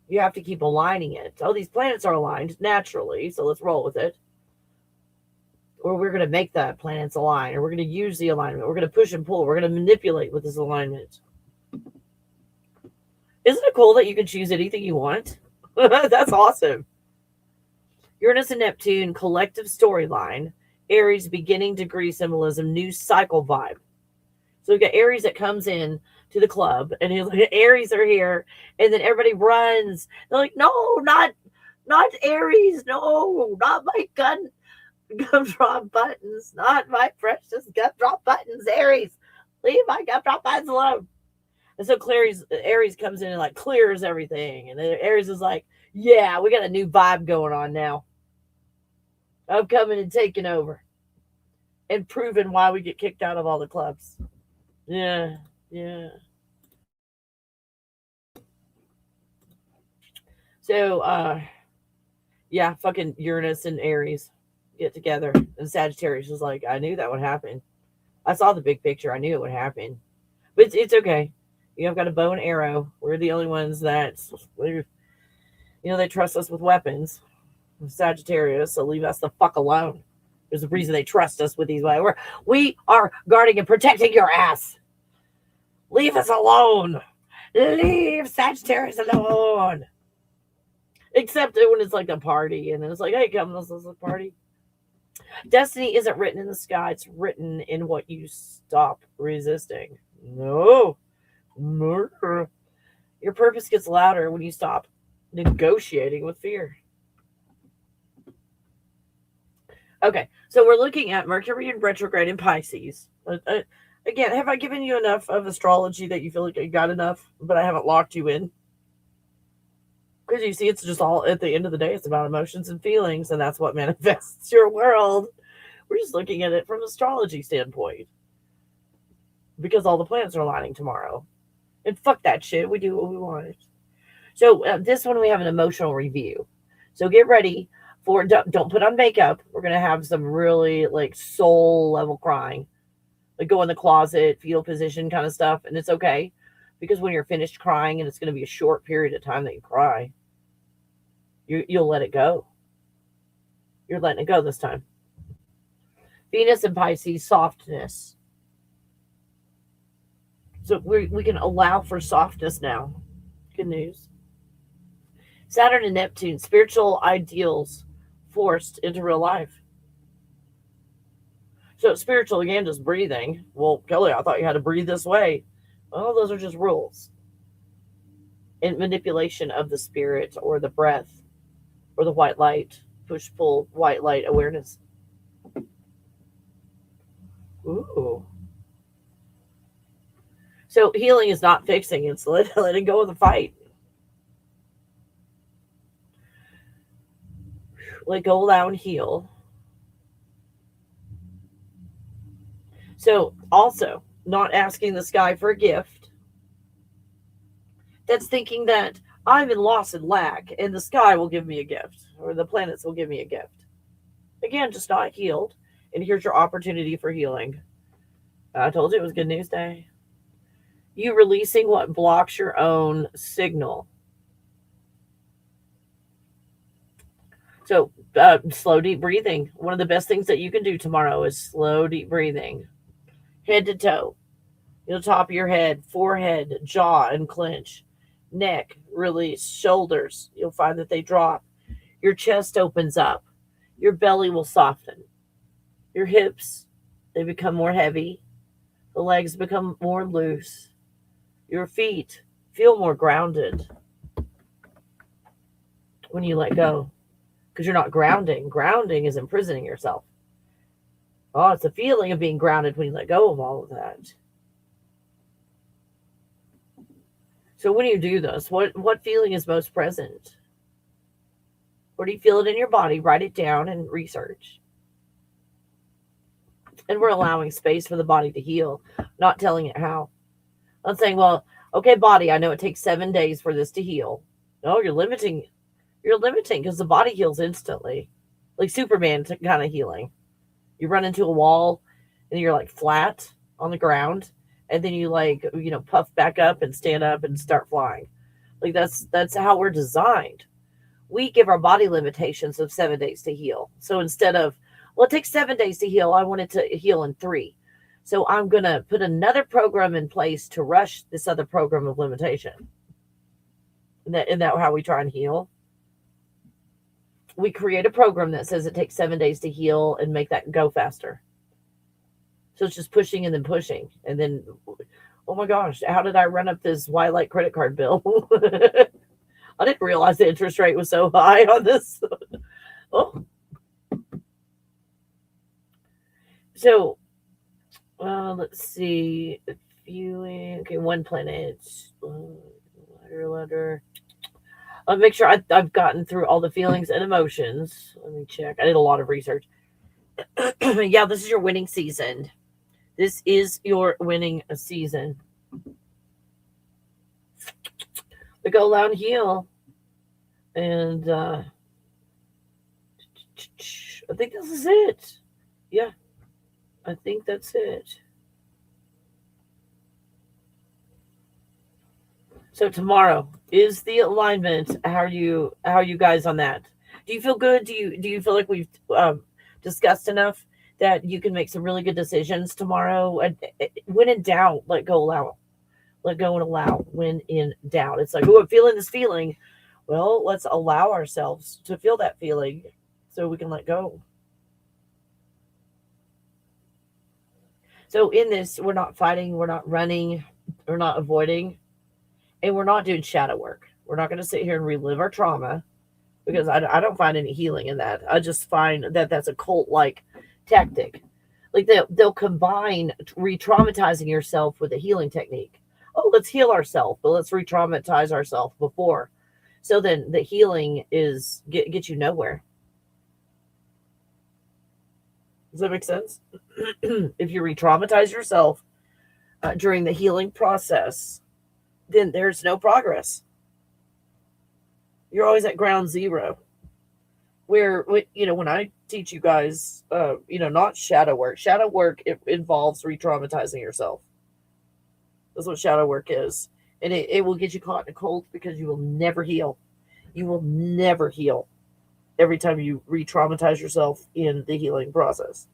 You have to keep aligning it. Oh, these planets are aligned naturally, so let's roll with it. Or we're going to make the planets align, or we're going to use the alignment. We're going to push and pull. We're going to manipulate with this alignment. Isn't it cool that you can choose anything you want? That's awesome. Uranus and Neptune, collective storyline. Aries, beginning degree symbolism, new cycle vibe. So we've got Aries that comes in to the club, and he's like, Aries are here, and then everybody runs. They're like, no, not Aries, no, not my gumdrop buttons, not my precious gumdrop buttons, Aries. Leave my gumdrop buttons alone. And so Aries comes in and like clears everything. And then Aries is like, yeah, we got a new vibe going on now. I'm coming and taking over. And proving why we get kicked out of all the clubs. Yeah. So, yeah, fucking Uranus and Aries get together. And Sagittarius is like, I knew that would happen. I saw the big picture. I knew it would happen. But it's okay. You know, I've got a bow and arrow. We're the only ones that, they trust us with weapons. Sagittarius, so leave us the fuck alone. There's a reason they trust us with these. We are guarding and protecting your ass. Leave us alone. Leave Sagittarius alone. Except when it's like a party, and then it's like, hey, come, this is a party. Destiny isn't written in the sky. It's written in what you stop resisting. No. Murder. Your purpose gets louder when you stop negotiating with fear. Okay, so we're looking at Mercury in retrograde in Pisces. Again, have I given you enough of astrology that you feel like you got enough, but I haven't locked you in? Because you see, it's just all, at the end of the day, it's about emotions and feelings, and that's what manifests your world. We're just looking at it from an astrology standpoint. Because all the planets are aligning tomorrow. And fuck that shit. We do what we want. So this one, we have an emotional review. So get ready for, don't put on makeup. We're going to have some really like soul level crying. Like go in the closet, fetal position kind of stuff. And it's okay. Because when you're finished crying, and it's going to be a short period of time that you cry, you'll let it go. You're letting it go this time. Venus and Pisces, softness. So we can allow for softness now. Good news. Saturn and Neptune, spiritual ideals forced into real life. So spiritual, again, just breathing. Well, Kelly, I thought you had to breathe this way. Well, those are just rules. And manipulation of the spirit or the breath or the white light, push-pull, white light awareness. Ooh. So healing is not fixing. It's letting go of the fight. Let go, allow, and heal. So also, not asking the sky for a gift. That's thinking that I'm in loss and lack, and the sky will give me a gift, or the planets will give me a gift. Again, just not healed. And here's your opportunity for healing. I told you it was Good News Day. You releasing what blocks your own signal. So slow, deep breathing. One of the best things that you can do tomorrow is slow, deep breathing. Head to toe. Top of your head, forehead, jaw, and clench. Neck, release. Shoulders, you'll find that they drop. Your chest opens up. Your belly will soften. Your hips, they become more heavy. The legs become more loose. Your feet feel more grounded when you let go. Because you're not grounding. Grounding is imprisoning yourself. Oh, it's a feeling of being grounded when you let go of all of that. So when you do this, what feeling is most present? Where do you feel it in your body? Write it down and research. And we're allowing space for the body to heal, not telling it how. Not saying, well, okay, body, I know it takes 7 days for this to heal. No, you're limiting. You're limiting because the body heals instantly. Like Superman kind of healing. You run into a wall and you're like flat on the ground. And then you like, puff back up and stand up and start flying. Like that's how we're designed. We give our body limitations of 7 days to heal. So instead of, well, it takes 7 days to heal, I want it to heal in 3. So I'm going to put another program in place to rush this other program of limitation. Isn't that how we try and heal? We create a program that says it takes 7 days to heal and make that go faster. So it's just pushing and then pushing. And then, oh my gosh, how did I run up this Twilight credit card bill? I didn't realize the interest rate was so high on this. Oh. So, let's see. Viewing. Okay, one planet. Letter. I'll make sure I've gotten through all the feelings and emotions. Let me check. I did a lot of research. Yeah, this is your winning season. This is your winning season. But go loud and heal. And I think this is it. Yeah, I think that's it. So tomorrow is the alignment. How are you guys on that? Do you feel good? Do you feel like we've discussed enough that you can make some really good decisions tomorrow? When in doubt, let go, allow. Let go and allow. When in doubt, it's like, oh, I'm feeling this feeling. Well, let's allow ourselves to feel that feeling so we can let go. So in this, we're not fighting, we're not running, we're not avoiding, and we're not doing shadow work. We're not going to sit here and relive our trauma because I don't find any healing in that. I just find that that's a cult-like tactic. Like they'll combine re-traumatizing yourself with a healing technique. Oh, let's heal ourselves, but let's re-traumatize ourselves before. So then the healing is get you nowhere. Does that make sense? If you re-traumatize yourself during the healing process, then there's no progress. You're always at ground zero. Where, when I teach you guys, not shadow work. Shadow work, it involves re-traumatizing yourself. That's what shadow work is. And it will get you caught in a cold because you will never heal. You will never heal every time you re-traumatize yourself in the healing process.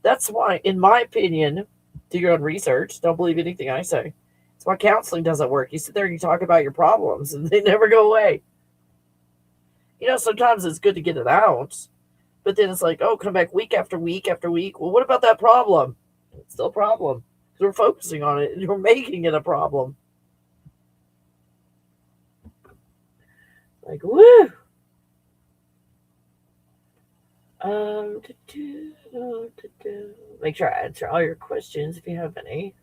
That's why, in my opinion, do your own research. Don't believe anything I say. That's why counseling doesn't work. You sit there and you talk about your problems and they never go away. Sometimes it's good to get it out. But then it's like, oh, come back week after week after week. Well, what about that problem? It's still a problem. Because we're focusing on it and we're making it a problem. Like, woo! Make sure I answer all your questions if you have any.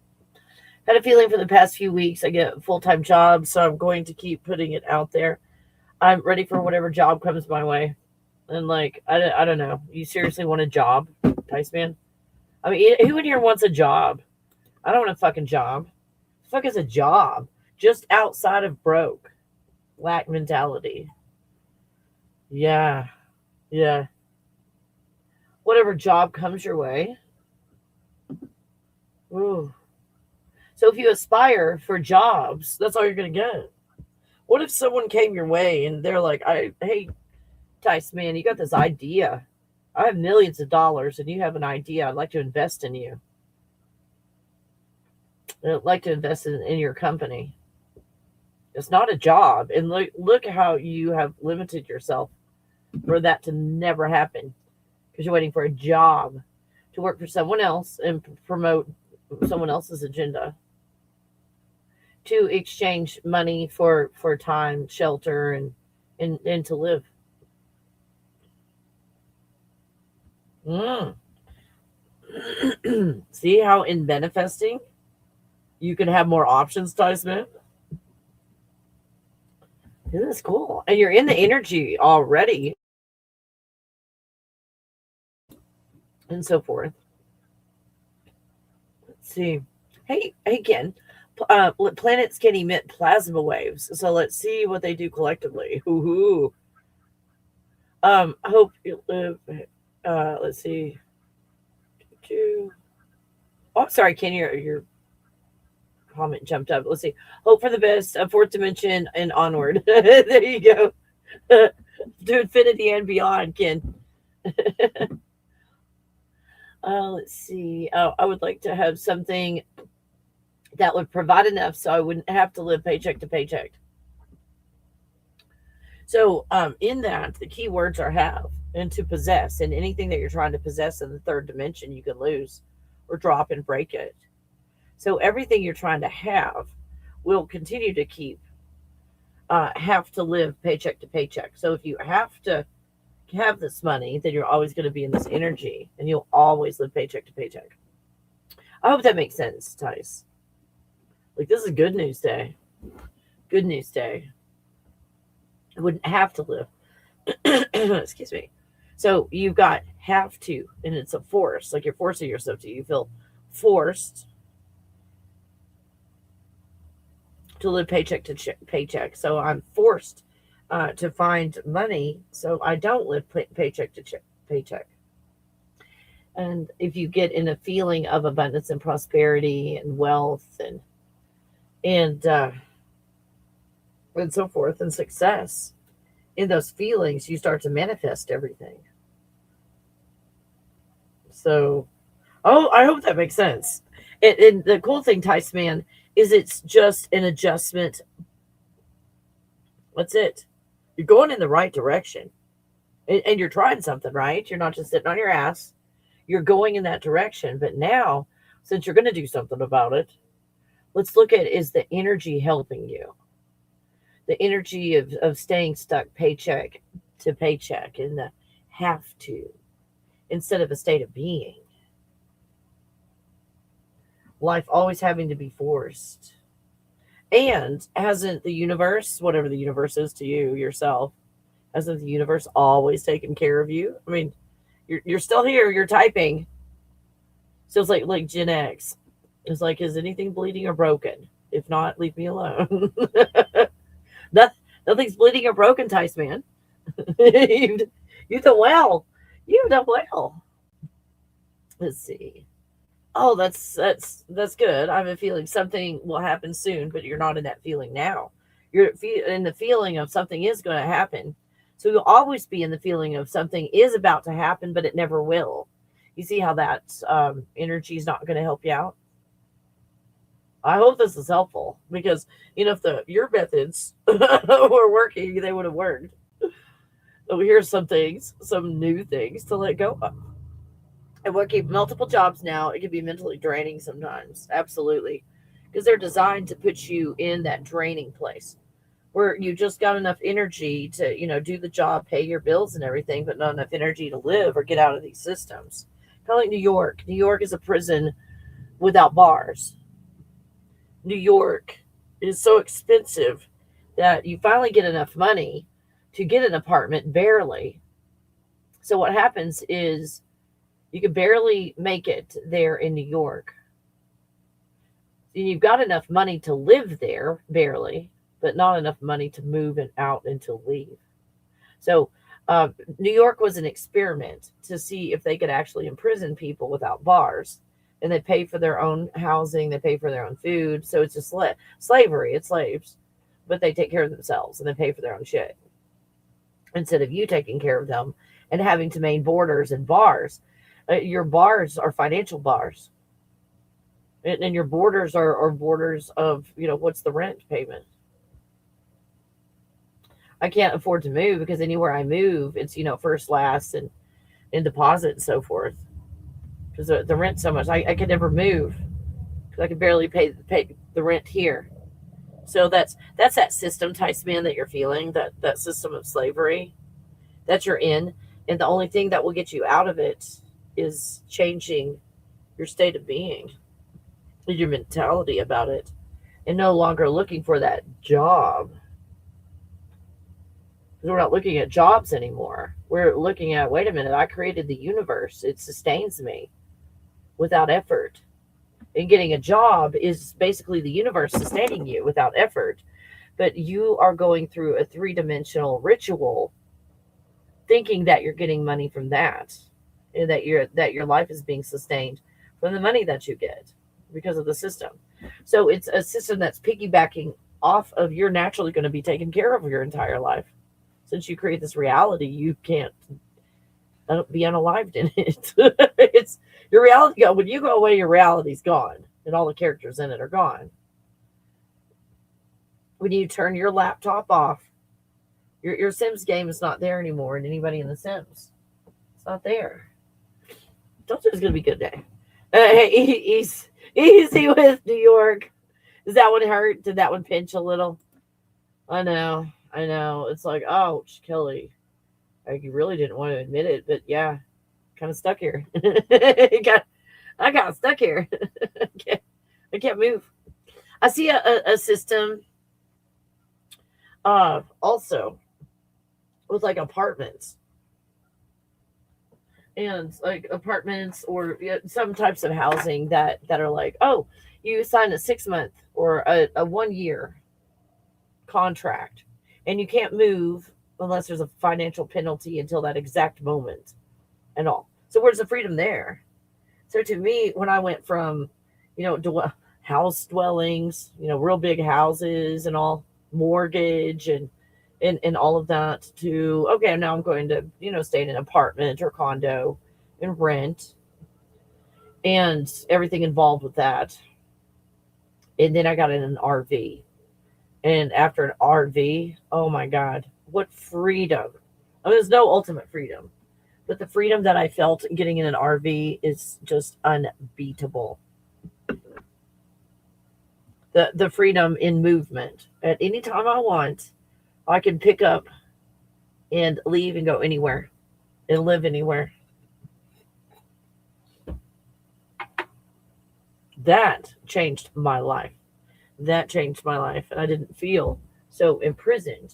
Had a feeling for the past few weeks I get a full-time job, so I'm going to keep putting it out there. I'm ready for whatever job comes my way. And I don't know. You seriously want a job, Tice Man? I mean, who in here wants a job? I don't want a fucking job. The fuck is a job? Just outside of broke. Lack mentality. Yeah. Whatever job comes your way. Ooh. So if you aspire for jobs, that's all you're going to get. What if someone came your way and they're like, hey, Tice, man, you got this idea. I have millions of dollars and you have an idea. I'd like to invest in you. I'd like to invest in your company. It's not a job. And look how you have limited yourself for that to never happen. Because you're waiting for a job to work for someone else and promote someone else's agenda. To exchange money for time, shelter, and to live. See how in manifesting you can have more options, Tyson? Isn't this cool? And you're in the energy already, and so forth. Let's see. Hey, Ken. Planets can emit plasma waves, so let's see what they do collectively. Hoo-hoo. Hope you live. Let's see. Oh, sorry, Ken. Your comment jumped up. Let's see. Hope for the best. Fourth dimension and onward. There you go. To infinity and beyond, Ken. Let's see. Oh, I would like to have something that would provide enough so I wouldn't have to live paycheck to paycheck. So in that, the key words are have and to possess. And anything that you're trying to possess in the third dimension, you can lose or drop and break it. So everything you're trying to have will continue to have to live paycheck to paycheck. So if you have to have this money, then you're always going to be in this energy and you'll always live paycheck to paycheck. I hope that makes sense, Tice. Like, this is good news day. Good news day. I wouldn't have to live. Excuse me. So you've got have to, and it's a force. Like, you're forcing yourself to. You feel forced to live paycheck to paycheck. So I'm forced to find money so I don't live paycheck to paycheck. And if you get in a feeling of abundance and prosperity and wealth and so forth and success, in those feelings, you start to manifest everything. So, I hope that makes sense. And the cool thing, Tice Man, is it's just an adjustment. That's it. You're going in the right direction. And you're trying something, right? You're not just sitting on your ass. You're going in that direction. But now, since you're going to do something about it, let's look at, is the energy helping you? The energy of staying stuck paycheck to paycheck and the have to instead of a state of being. Life always having to be forced. And hasn't the universe, whatever the universe is to you, yourself, hasn't the universe always taken care of you? I mean, you're still here, you're typing. So it's like Gen X. It's like, is anything bleeding or broken? If not, leave me alone. Nothing's bleeding or broken, Tice Man. You've done well. You've done well. Let's see. Oh, that's good. I have a feeling something will happen soon, but you're not in that feeling now. You're in the feeling of something is going to happen. So you'll always be in the feeling of something is about to happen, but it never will. You see how that energy is not going to help you out? I hope this is helpful because, if your methods were working, they would have worked. So here's some new things to let go of. And working multiple jobs now, it can be mentally draining sometimes. Absolutely. Because they're designed to put you in that draining place where you just got enough energy to, do the job, pay your bills and everything, but not enough energy to live or get out of these systems. Kind of like New York. New York is a prison without bars. New York is so expensive that you finally get enough money to get an apartment, barely. So what happens is you can barely make it there in New York. And you've got enough money to live there, barely, but not enough money to move out and to leave. So New York was an experiment to see if they could actually imprison people without bars. And they pay for their own housing, they pay for their own food. So it's just slavery, it's slaves. But they take care of themselves and they pay for their own shit. Instead of you taking care of them and having to main borders and bars. Your bars are financial bars. And your borders are borders of, what's the rent payment? I can't afford to move because anywhere I move, it's, first, last, and deposit and so forth. Because the rent's so much. I could never move because I could barely pay the rent here. So that's that system, Tice Man, that you're feeling, that system of slavery that you're in. And the only thing that will get you out of it is changing your state of being, your mentality about it, and no longer looking for that job. Because we're not looking at jobs anymore. We're looking at, wait a minute, I created the universe. It sustains me without effort. And getting a job is basically the universe sustaining you without effort. But you are going through a three-dimensional ritual thinking that you're getting money from that, and that your life is being sustained from the money that you get because of the system. So it's a system that's piggybacking off of you're naturally going to be taken care of your entire life. Since you create this reality, you can't be unalived in it. It's your reality. When you go away, your reality's gone, and all the characters in it are gone. When you turn your laptop off, your Sims game is not there anymore, and anybody in the Sims, it's not there. Don't think it's gonna be a good day. Hey, easy with New York. Does that one hurt? Did that one pinch a little? I know. It's like, ouch, Kelly. Like, you really didn't want to admit it, but yeah, kind of stuck here. I got stuck here. I can't move. I see a system also with like apartments. And like apartments or some types of housing that are like, oh, you sign a 6-month or a 1-year contract, and you can't move unless there's a financial penalty until that exact moment and all. So where's the freedom there? So to me, when I went from, house dwellings, real big houses and all, mortgage and all of that, to, okay, now I'm going to, stay in an apartment or condo and rent and everything involved with that. And then I got in an RV. And after an RV, oh my God, what freedom. I mean, there's no ultimate freedom, but the freedom that I felt getting in an RV is just unbeatable. The freedom in movement. At any time I want, I can pick up and leave and go anywhere and live anywhere. That changed my life. And I didn't feel so imprisoned.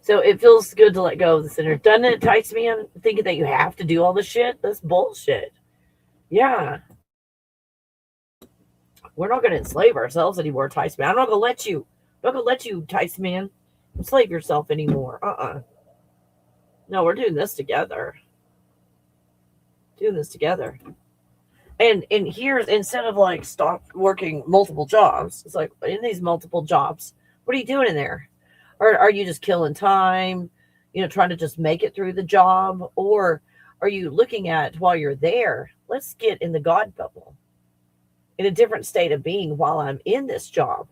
So it feels good to let go of the center. Doesn't it entice me on thinking that you have to do all this shit? That's bullshit. Yeah. We're not going to enslave ourselves anymore, Tice Man. I'm not going to let you, Tice Man, enslave yourself anymore. No, we're doing this together. And here's, instead of like stop working multiple jobs, it's like in these multiple jobs, what are you doing in there? Or are you just killing time, trying to just make it through the job? Or are you looking at, while you're there, let's get in the God bubble, in a different state of being while I'm in this job.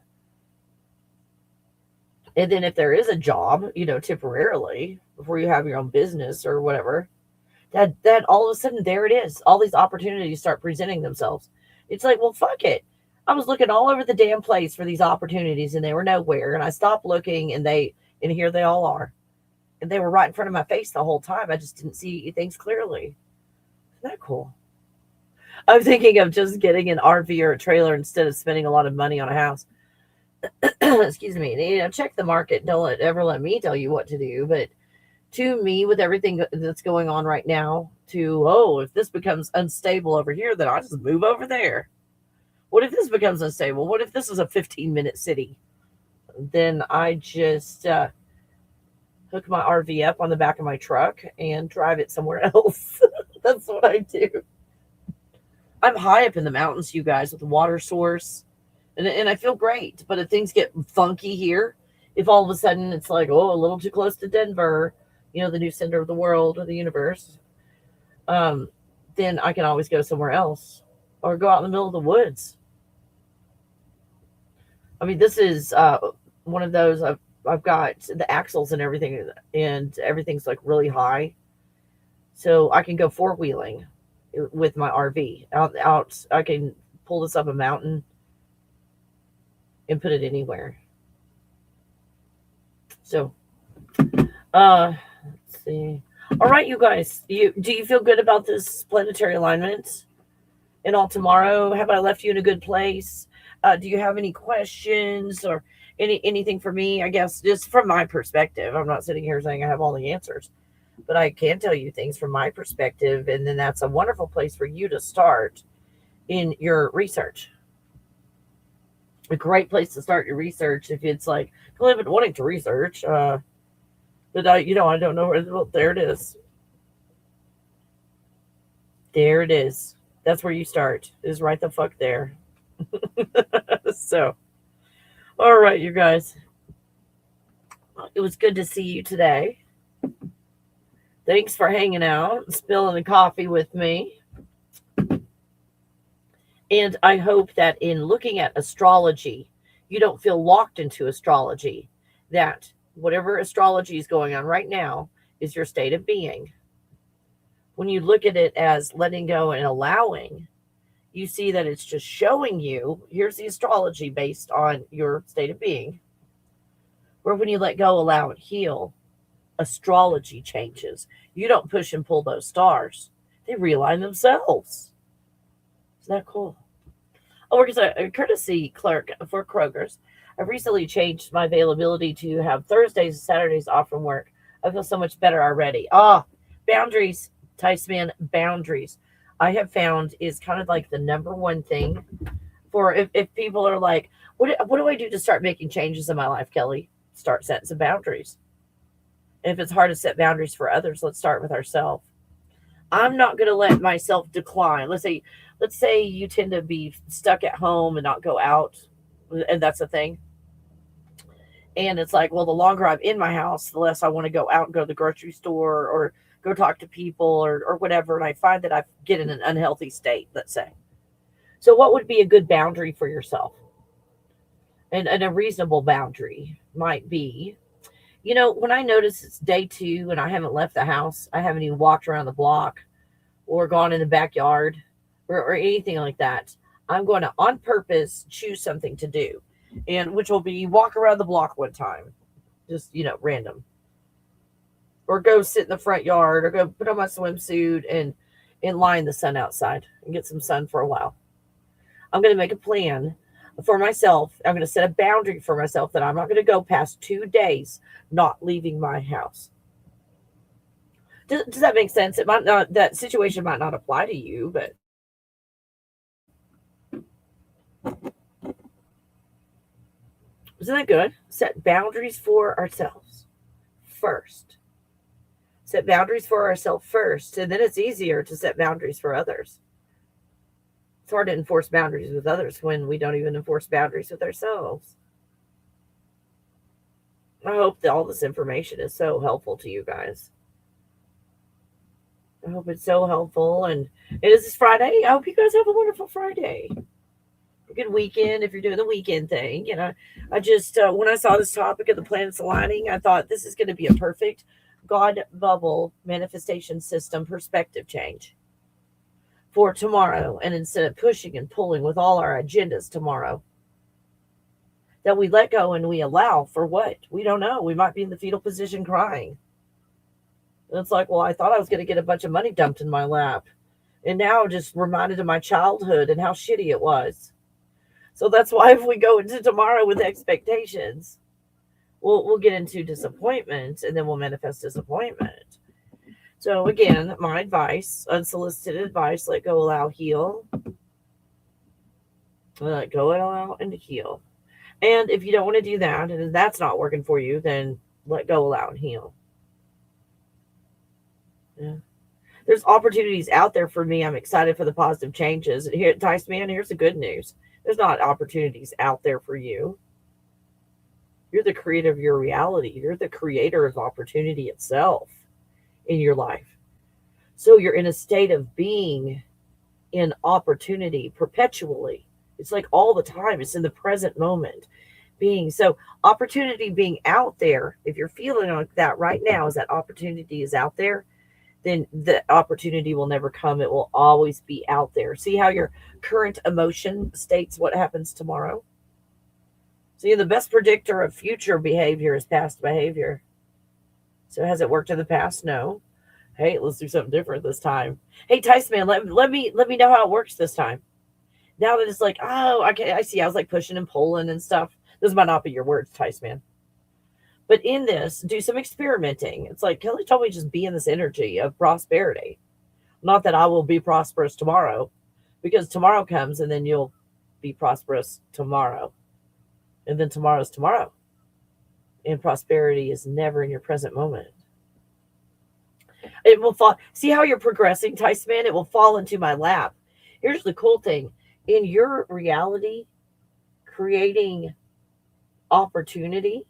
And then if there is a job, temporarily, before you have your own business or whatever, that all of a sudden, there it is. All these opportunities start presenting themselves. It's like, well, fuck it. I was looking all over the damn place for these opportunities, and they were nowhere. And I stopped looking, and here they all are. And they were right in front of my face the whole time. I just didn't see things clearly. Isn't that cool? I'm thinking of just getting an RV or a trailer instead of spending a lot of money on a house. Excuse me. Check the market. Don't ever let me tell you what to do. But to me, with everything that's going on right now, if this becomes unstable over here, then I just move over there. What if this becomes unstable? What if this is a 15-minute city? Then I just hook my RV up on the back of my truck and drive it somewhere else. That's what I do. I'm high up in the mountains, you guys, with a water source. And I feel great. But if things get funky here, if all of a sudden it's like, a little too close to Denver, the new center of the world or the universe, then I can always go somewhere else or go out in the middle of the woods. I mean, this is one of those, I've got the axles and everything's like really high. So I can go 4-wheeling with my RV out. I can pull this up a mountain and put it anywhere. So Let's see. All right, you guys. Do you feel good about this planetary alignment and all tomorrow? Have I left you in a good place? Do you have any questions or anything for me? I guess just from my perspective. I'm not sitting here saying I have all the answers, but I can tell you things from my perspective, and then that's a wonderful place for you to start in your research. A great place to start your research if it's like, well, I've been wanting to research, but I don't know where. Well, there it is. There it is. That's where you start. Is right the fuck there. So, all right, you guys. It was good to see you today. Thanks for hanging out and spilling the coffee with me. And I hope that in looking at astrology, you don't feel locked into astrology, that whatever astrology is going on right now is your state of being. When you look at it as letting go and allowing, you see that it's just showing you, here's the astrology based on your state of being. Where when you let go, allow, and heal, astrology changes. You don't push and pull those stars. They realign themselves. Isn't that cool? Oh, because a courtesy clerk for Kroger's, I've recently changed my availability to have Thursdays and Saturdays off from work. I feel so much better already. Boundaries, Ticeman, boundaries. I have found is kind of like the number one thing for if people are like, what do I do to start making changes in my life, Kelly? Start setting some boundaries. And if it's hard to set boundaries for others, let's start with ourselves. I'm not going to let myself decline. Let's say you tend to be stuck at home and not go out, and that's a thing. And it's like, well, the longer I'm in my house, the less I want to go out and go to the grocery store or go talk to people or whatever. And I find that I get in an unhealthy state, let's say. So what would be a good boundary for yourself? And a reasonable boundary might be, when I notice it's day 2 and I haven't left the house, I haven't even walked around the block or gone in the backyard or anything like that, I'm going to, on purpose, choose something to do. And which will be walk around the block one time, just, random. Or go sit in the front yard or go put on my swimsuit and lie in the sun outside and get some sun for a while. I'm going to make a plan for myself. I'm going to set a boundary for myself that I'm not going to go past 2 days not leaving my house. Does that make sense? It might not, that situation might not apply to you, but isn't that good? Set boundaries for ourselves first. Set boundaries for ourselves first, and then it's easier to set boundaries for others. It's hard to enforce boundaries with others when we don't even enforce boundaries with ourselves. I hope that all this information is so helpful to you guys. I hope it's so helpful. And it is this Friday. I hope you guys have a wonderful Friday. A good weekend if you're doing the weekend thing. I just, when I saw this topic of the planets aligning, I thought this is going to be a perfect God bubble manifestation system perspective change for tomorrow. And instead of pushing and pulling with all our agendas tomorrow, that we let go and we allow for what? We don't know. We might be in the fetal position crying. And it's like, well, I thought I was going to get a bunch of money dumped in my lap. And now I'm just reminded of my childhood and how shitty it was. So that's why if we go into tomorrow with expectations, we'll get into disappointment and then we'll manifest disappointment. So again, my advice, unsolicited advice, let go, allow, heal. Let go and allow and heal. And if you don't want to do that and that's not working for you, then let go, allow, and heal. Yeah. There's opportunities out there for me. I'm excited for the positive changes. And here, Tice Man, here's the good news. There's not opportunities out there for you. You're the creator of your reality. You're the creator of opportunity itself in your life. So you're in a state of being in opportunity perpetually. It's like all the time. It's in the present moment being. So opportunity being out there, if you're feeling like that right now, is that opportunity is out there, then the opportunity will never come. It will always be out there. See how your current emotion states what happens tomorrow? See, the best predictor of future behavior is past behavior. So has it worked in the past? No. Hey, let's do something different this time. Hey, Tyson man, let me know how it works this time. Now that it's like, oh, okay, I see. I was like pushing and pulling and stuff. This might not be your words, Tyson man. But in this, do some experimenting. It's like Kelly told me, just be in this energy of prosperity. Not that I will be prosperous tomorrow, because tomorrow comes and then you'll be prosperous tomorrow. And then tomorrow's tomorrow. And prosperity is never in your present moment. It will fall. See how you're progressing, Tyson man? It will fall into my lap. Here's the cool thing. In your reality, creating opportunity,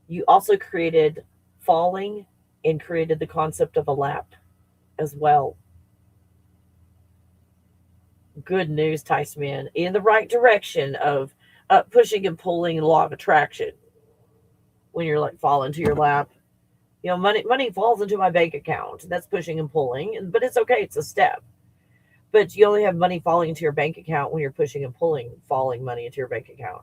you also created falling and created the concept of a lap as well. Good news, Tyson man. In the right direction of pushing and pulling and law of attraction. When you're like fall into your lap. You know, money falls into my bank account. That's pushing and pulling, but it's okay. It's a step. But you only have money falling into your bank account when you're pushing and pulling, falling money into your bank account.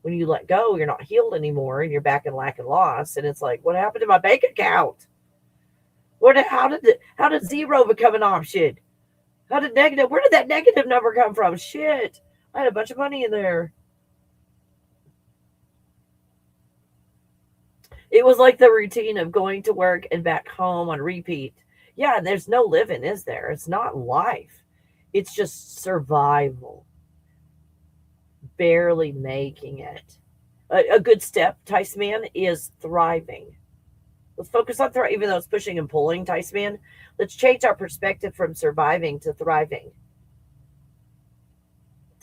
When you let go, you're not healed anymore, and you're back in lack and loss. And it's like, what happened to my bank account? How did zero become an option? How did negative? Where did that negative number come from? Shit, I had a bunch of money in there. It was like the routine of going to work and back home on repeat. Yeah, there's no living, is there? It's not life. It's just survival. Barely making it. A good step, Tyson man, is thriving. Let's focus on thriving, even though it's pushing and pulling, Tyson man. Let's change our perspective from surviving to thriving.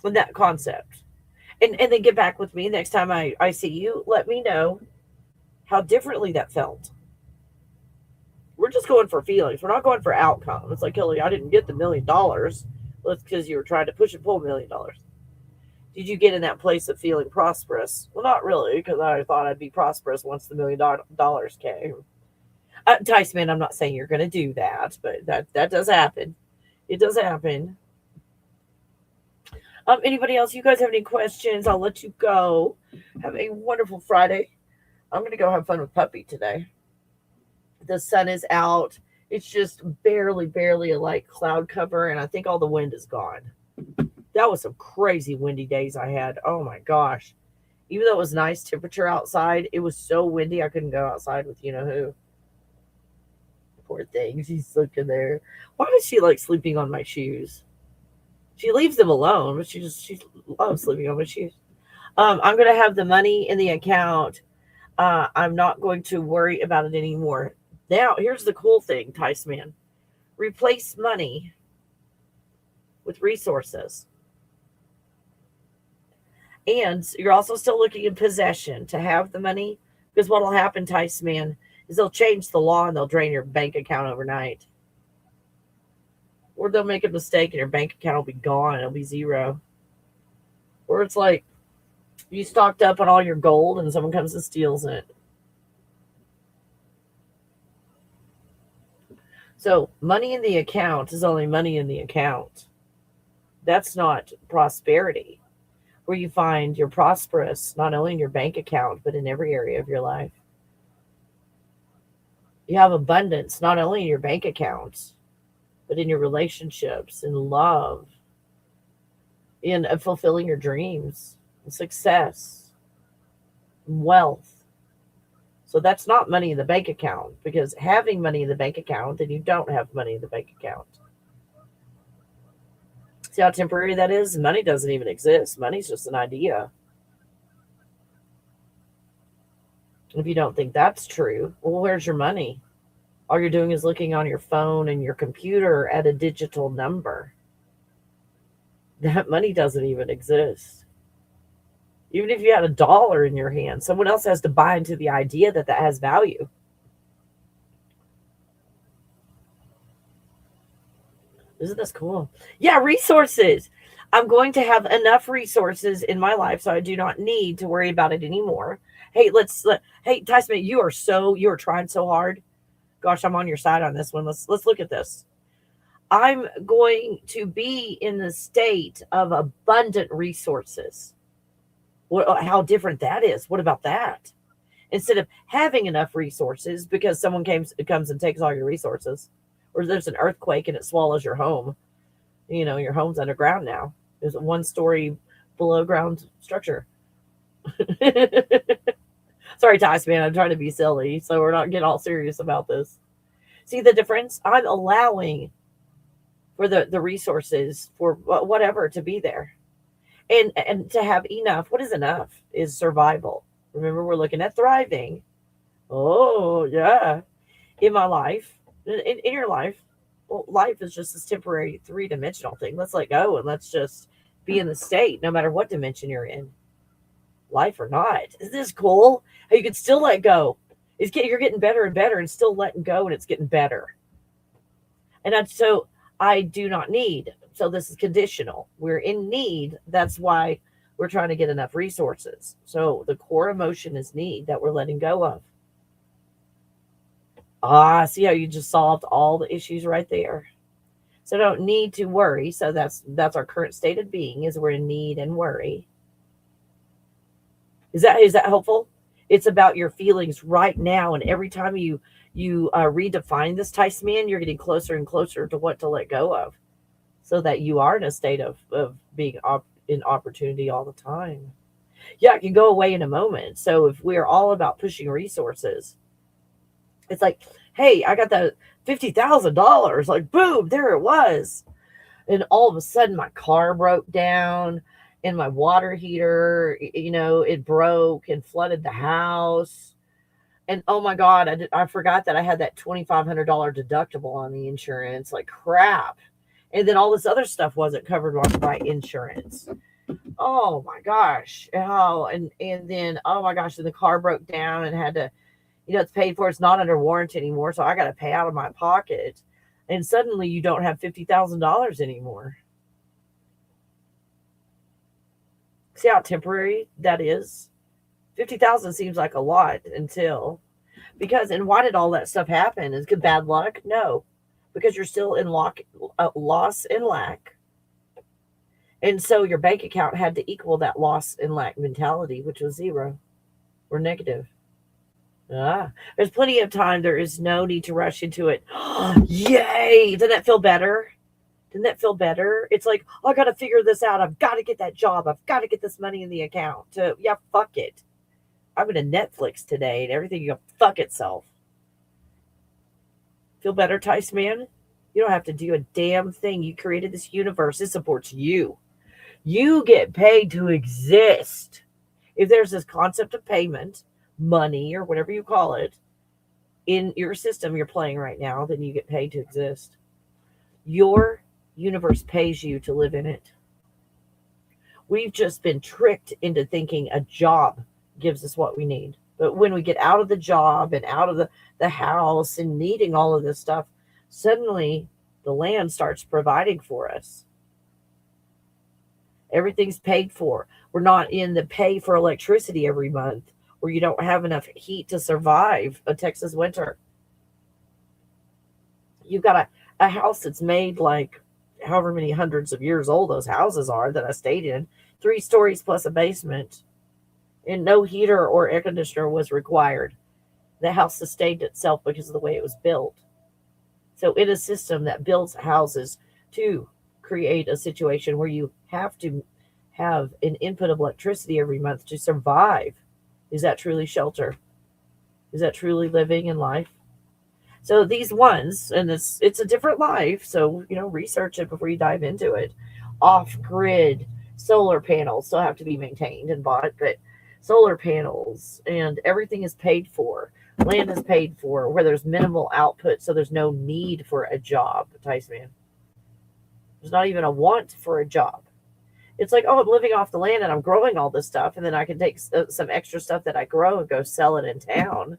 And that concept. And then get back with me next time I see you. Let me know how differently that felt. We're just going for feelings. We're not going for outcome. It's like, Kelly, I didn't get the $1 million. Well, it's because you were trying to push and pull $1 million. Did you get in that place of feeling prosperous? Well, not really, because I thought I'd be prosperous once the $1 million came. Tyson man, I'm not saying you're going to do that, but that does happen. It does happen. Anybody else? You guys have any questions? I'll let you go. Have a wonderful Friday. I'm going to go have fun with Puppy today. The sun is out. It's just barely a light cloud cover, and I think all the wind is gone. That was some crazy windy days I had. Oh my gosh. Even though it was nice temperature outside, it was so windy I couldn't go outside with you-know-who. Poor thing. She's looking there. Why does she like sleeping on my shoes? She leaves them alone, but she loves sleeping on my shoes. I'm going to have the money in the account. I'm not going to worry about it anymore. Now, here's the cool thing, Tyson man. Replace money with resources. And you're also still looking in possession to have the money, because what will happen, Tyson man, is they'll change the law and they'll drain your bank account overnight. Or they'll make a mistake and your bank account will be gone. It'll be zero. Or it's like you stocked up on all your gold and someone comes and steals it. So money in the account is only money in the account. That's not prosperity. Where you find you're prosperous, not only in your bank account, but in every area of your life. You have abundance, not only in your bank accounts, but in your relationships, in love, in fulfilling your dreams, in success, in wealth. So that's not money in the bank account, because having money in the bank account and you don't have money in the bank account. See how temporary that is? Money doesn't even exist. Money's just an idea. If you don't think that's true, well, where's your money? All you're doing is looking on your phone and your computer at a digital number. That money doesn't even exist. Even if you had $1 in your hand, someone else has to buy into the idea that that has value. Isn't this cool? Yeah, resources. I'm going to have enough resources in my life so I do not need to worry about it anymore. Hey, hey, Tyson, you are trying so hard. Gosh, I'm on your side on this one. Let's look at this. I'm going to be in the state of abundant resources. How different that is. What about that? instead of having enough resources because someone comes and takes all your resources, or there's an earthquake and it swallows your home. Your home's underground now. There's a 1-story below ground structure. Sorry, Tice, man. I'm trying to be silly, so we're not getting all serious about this. See the difference? I'm allowing for the resources for whatever to be there. And to have enough. What is enough? Is survival. Remember, we're looking at thriving. Oh, yeah. In my life, in your life, well, life is just this temporary 3-dimensional thing. Let's let go and let's just be in the state, no matter what dimension you're in. Life or not. Isn't this cool? How you can still let go. You're getting better and better and still letting go, and it's getting better. And so I do not need. So this is conditional. We're in need. That's why we're trying to get enough resources. So the core emotion is need that we're letting go of. See how you just solved all the issues right there. So don't need to worry. So that's our current state of being, is we're in need and worry. Is that helpful? It's about your feelings right now. And every time you redefine this, Tice man, you're getting closer and closer to what to let go of, so that you are in a state of being in opportunity all the time. Yeah, it can go away in a moment. So if we're all about pushing resources, it's like, hey, I got that $50,000. Like, boom, there it was. And all of a sudden my car broke down and my water heater, it broke and flooded the house. And oh my God, I forgot that I had that $2,500 deductible on the insurance. Like, crap. And then all this other stuff wasn't covered by insurance. Oh my gosh. Oh, and then, oh my gosh, and the car broke down and had to, it's paid for. It's not under warranty anymore. So I got to pay out of my pocket. And suddenly you don't have $50,000 anymore. See how temporary that is? 50,000 seems like a lot until, and why did all that stuff happen? Is it bad luck? No, because you're still in loss and lack. And so your bank account had to equal that loss and lack mentality, which was zero or negative. There's plenty of time. There is no need to rush into it. Yay! Doesn't that feel better? Didn't that feel better? It's like, I got to figure this out. I've got to get that job. I've got to get this money in the account. Fuck it. I'm going to Netflix today and everything will fuck itself. Feel better, Tice man? You don't have to do a damn thing. You created this universe. It supports you. You get paid to exist. If there's this concept of payment, money, or whatever you call it, in your system you're playing right now, then you get paid to exist. Your universe pays you to live in it. We've just been tricked into thinking a job gives us what we need. But when we get out of the job and out of the house and needing all of this stuff, suddenly the land starts providing for us. Everything's paid for. We're not in the pay for electricity every month, where you don't have enough heat to survive a Texas winter. You've got a house that's made like however many hundreds of years old those houses are that I stayed in, 3 stories plus a basement, and no heater or air conditioner was required. The house sustained itself because of the way it was built. So in a system that builds houses to create a situation where you have to have an input of electricity every month to survive, is that truly shelter? Is that truly living in life? So these ones, and it's a different life, so research it before you dive into it. Off-grid solar panels still have to be maintained and bought, but solar panels and everything is paid for. Land is paid for, where there's minimal output, so there's no need for a job, Tice man. There's not even a want for a job. It's like, I'm living off the land and I'm growing all this stuff, and then I can take some extra stuff that I grow and go sell it in town,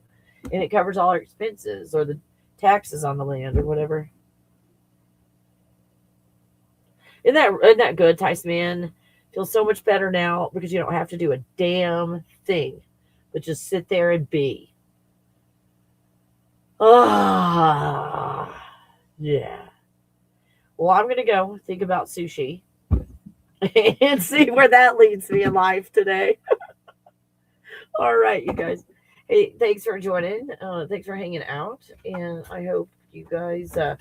and it covers all our expenses or the taxes on the land or whatever. Isn't that good, Tice man? Feels so much better now because you don't have to do a damn thing, but just sit there and be. Yeah. Well, I'm going to go think about sushi and see where that leads me in life today. All right, you guys. Hey, thanks for joining. Thanks for hanging out. And I hope you guys have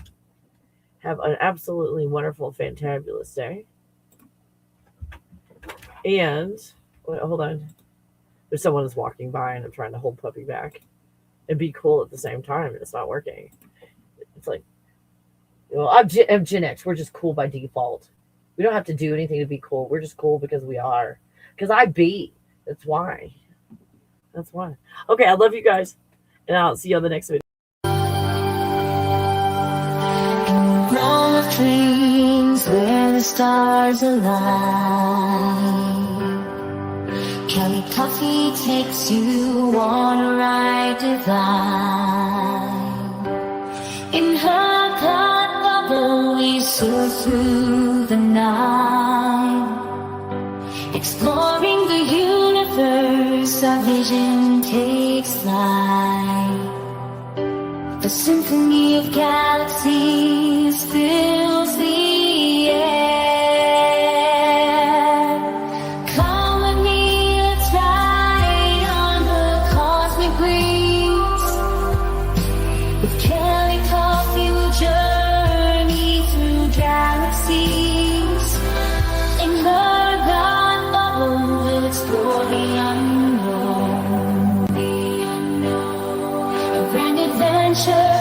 an absolutely wonderful, fantabulous day. And wait, hold on. There's someone that's walking by and I'm trying to hold Puppy back and be cool at the same time, and it's not working. It's like, well, I'm Gen X. We're just cool by default. We don't have to do anything to be cool. We're just cool because we are. Because I be. That's why. That's why. Okay, I love you guys. And I'll see you on the next video. Realm of dreams where the stars align. Kelly Coffee takes you on a ride divine. In her blood bubble we soar through the night. Exploring the universe, our vision takes flight. The symphony of galaxies fills the air. Come with me, let's ride on the cosmic breeze. With Kelly Coffee, we'll journey through galaxies. In her God bubble, we'll explore the unknown. A grand adventure.